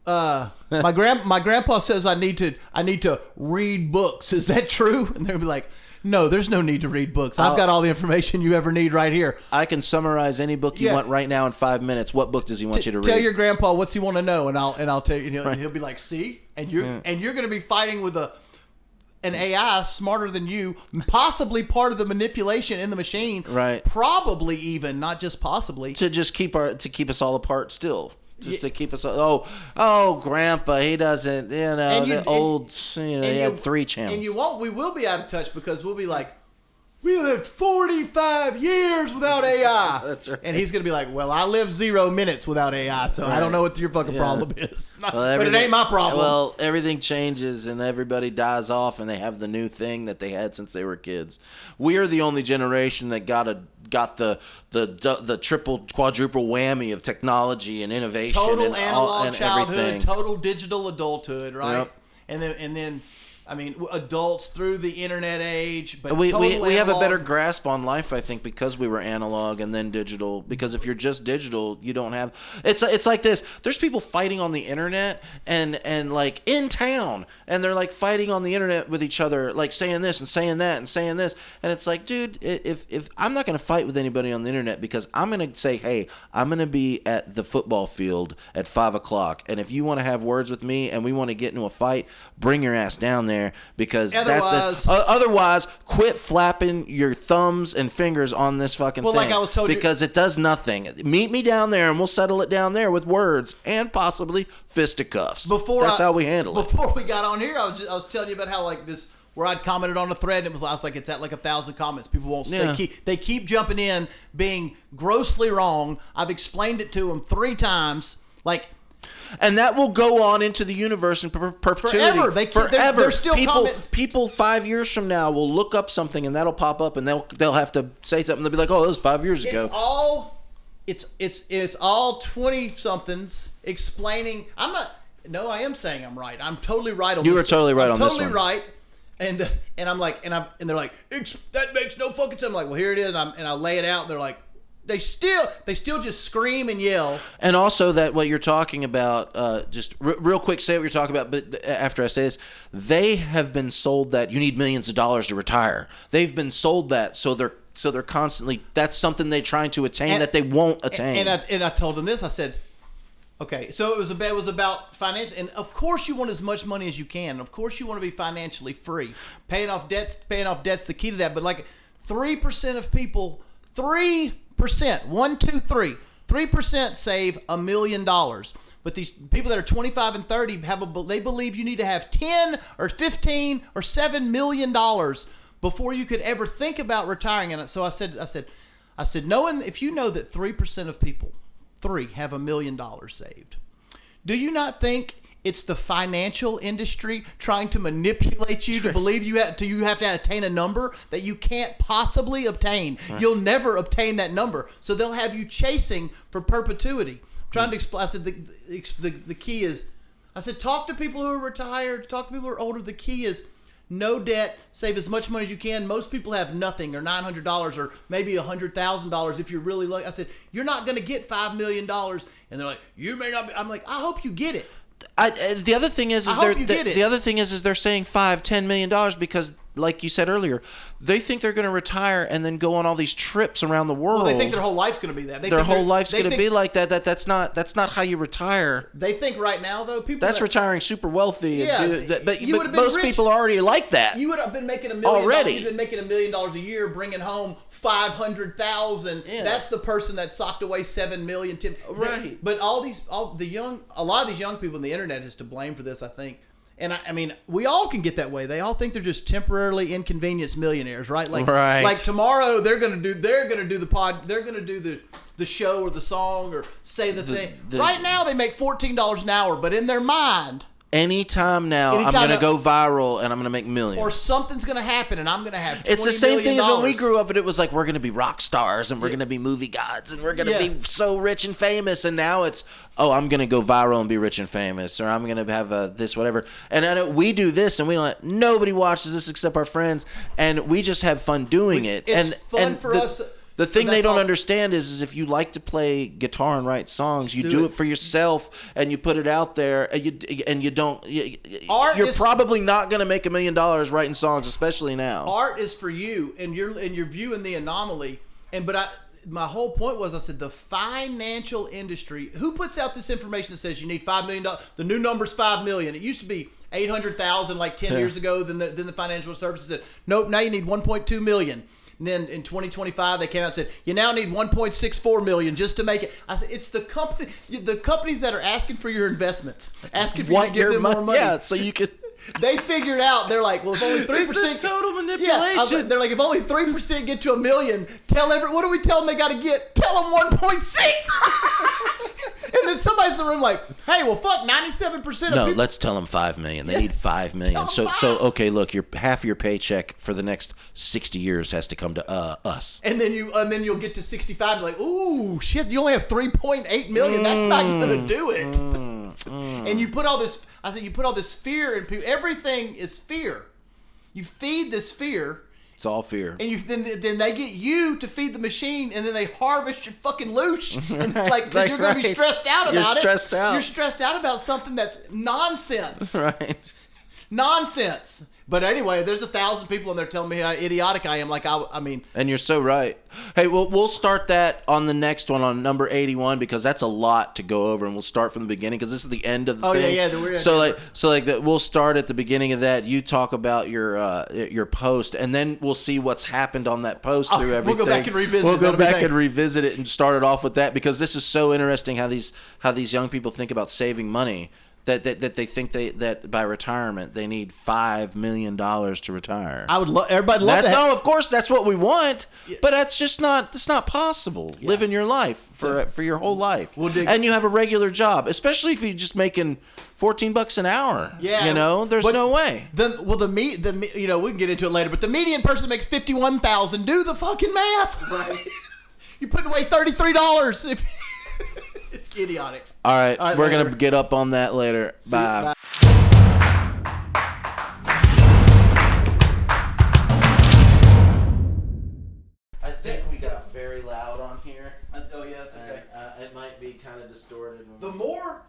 my grandpa says I need to read books. Is that true?" And they'll be like, "No, there's no need to read books. I've got all the information you ever need right here. I can summarize any book you want right now in 5 minutes. What book does he want you to read? Tell your grandpa what's he want to know, and I'll tell you." And he'll be like, "See," and you're going to be fighting with an AI smarter than you, possibly part of the manipulation in the machine, right? Probably even not just possibly to just keep us all apart still. Just to keep us all, Grandpa, he doesn't, he had 3 channels. And we will be out of touch because we'll be like, we lived 45 years without AI. That's right. And he's going to be like, well, I lived 0 minutes without AI, so I don't know what your fucking problem is. But it ain't my problem. Well, everything changes and everybody dies off and they have the new thing that they had since they were kids. We are the only generation that got the triple, quadruple whammy of technology and innovation. Total analog childhood, everything. Total digital adulthood, right? Yep. And then I mean, adults through the internet age, but we have a better grasp on life, I think, because we were analog and then digital. Because if you're just digital, you don't have. It's like this. There's people fighting on the internet and like in town, and they're like fighting on the internet with each other, like saying this and saying that and saying this, and it's like, dude, if I'm not gonna fight with anybody on the internet because I'm gonna say, hey, I'm gonna be at the football field at 5:00, and if you want to have words with me and we want to get into a fight, bring your ass down there. Because otherwise, quit flapping your thumbs and fingers on this fucking thing. Like I was told, because it does nothing. Meet me down there, and we'll settle it down there with words and possibly fisticuffs. That's how we handle it. Before we got on here, I was telling you about how like this, where I'd commented on a thread, and I was like, it's at like 1,000 comments. People won't. Yeah. They keep jumping in, being grossly wrong. I've explained it to them 3 times, like. And that will go on into the universe in perpetuity. Forever. They're still people 5 years from now will look up something and that'll pop up and they'll have to say something. They'll be like, "Oh, that was 5 years ago." It's all 20-somethings explaining. I am saying I'm right. I'm totally right on this. You were totally right on this one. Totally right. And I'm like, and they're like, that makes no fucking sense. I'm like, well, here it is. And I lay it out. And they're like. They still just scream and yell. And also that what you're talking about, just real quick, say what you're talking about. But after I say this, they have been sold that you need millions of dollars to retire. They've been sold that, so they're constantly. That's something they're trying to attain that they won't attain. And I told them this. I said, okay, so it was about finance, and of course you want as much money as you can. Of course you want to be financially free. Paying off debt's the key to that. But like 3% of people, 3%, 1, 2, 3 3% save $1 million. But these people that are 25 and 30 they believe you need to have 10 or 15 or $7 million before you could ever think about retiring. And so I said, knowing if you know that 3% of people, have $1 million saved, do you not think it's the financial industry trying to manipulate you to believe you have to attain a number that you can't possibly obtain? Right. You'll never obtain that number, so they'll have you chasing for perpetuity. Trying to explain, I said the key is, I said talk to people who are retired, talk to people who are older. The key is no debt, save as much money as you can. Most people have nothing, or $900, or maybe $100,000 if you're really lucky. I said you're not going to get $5 million, and they're like, you may not be. I'm like, I hope you get it. The other thing is they're saying $5-10 million because, like you said earlier, they think they're going to retire and then go on all these trips around the world. Well, they think their whole life's going to be that. Their whole life's going to be like that. That's not how you retire. They think right now, though, people that's retiring super wealthy. Yeah, but most rich. People are already like that. You would have been making $1 million already. You've been making $1 million a year, bringing home $500,000. Yeah. That's the person that socked away $7 million. Right. But a lot of these young people in the internet is to blame for this, I think. And I mean, we all can get that way. They all think they're just temporarily inconvenienced millionaires, right? Like tomorrow they're gonna do the show or the song or say the thing. Right now they make $14 an hour, but in their mind, Anytime now, I'm going to go viral and I'm going to make millions. Or something's going to happen and I'm going to have $20 million. It's the same thing as when we grew up and it was like, we're going to be rock stars and we're going to be movie gods and we're going to be so rich and famous. And now it's, I'm going to go viral and be rich and famous, or I'm going to have this, whatever. And I know we do this and nobody watches this except our friends, and we just have fun doing it. It's fun for us. The thing they don't understand is if you like to play guitar and write songs, you do it for yourself and you put it out there, and you don't. You're probably not going to make $1 million writing songs, especially now. Art is for you, and you're viewing the anomaly. My whole point was, I said the financial industry. Who puts out this information that says you need $5 million? The new number's $5 million. It used to be 800,000 like 10 years ago. Then the financial services said, nope, now you need 1.2 million. And then in 2025, they came out and said, you now need 1.64 million just to make it. I said, it's the companies that are asking for your investments, asking for you to give them more money. Yeah, so you could. They figured out, they're like, well, if only 3%. It's a total manipulation. Yeah, they're like, if only 3% get to $1 million, what do we tell them they got to get? Tell them 1.6. And then somebody's in the room like, hey, well, fuck, 97% of people. No, let's tell them $5 million. They need $5 million. So okay, look, half your paycheck for the next 60 years has to come to us. And then you'll get to 65 and like, ooh, shit, you only have 3.8 million. That's not going to do it. And you put all this, you put all this fear in people. Everything is fear. You feed this fear. It's all fear. And then they get you to feed the machine, and then they harvest your fucking loosh. And it's like, because you're going to be stressed out about it. You're stressed out. You're stressed out about something that's nonsense. Right. Nonsense. But anyway, there's 1,000 people in there telling me how idiotic I am. Like, I mean. And you're so right. Hey, we'll start that on the next one, on number 81, because that's a lot to go over, and we'll start from the beginning because this is the end of the thing. Yeah. So we'll start at the beginning of that. You talk about your post, and then we'll see what's happened on that post through everything. We'll go back and revisit. We'll go back and revisit it and start it off with that, because this is so interesting how these young people think about saving money. That they think that by retirement they need $5 million to retire. Everybody love that. No, of course that's what we want, but that's just not possible. Yeah. Living your life for your whole life, and you have a regular job, especially if you're just making $14 an hour. Yeah, there's no way. We can get into it later, but the median person makes $51,000. Do the fucking math. Right. You're putting away $33 if. Idiotics. All right, we're going to get up on that later. Bye. I think we got very loud on here. That's okay. It might be kind of distorted. The more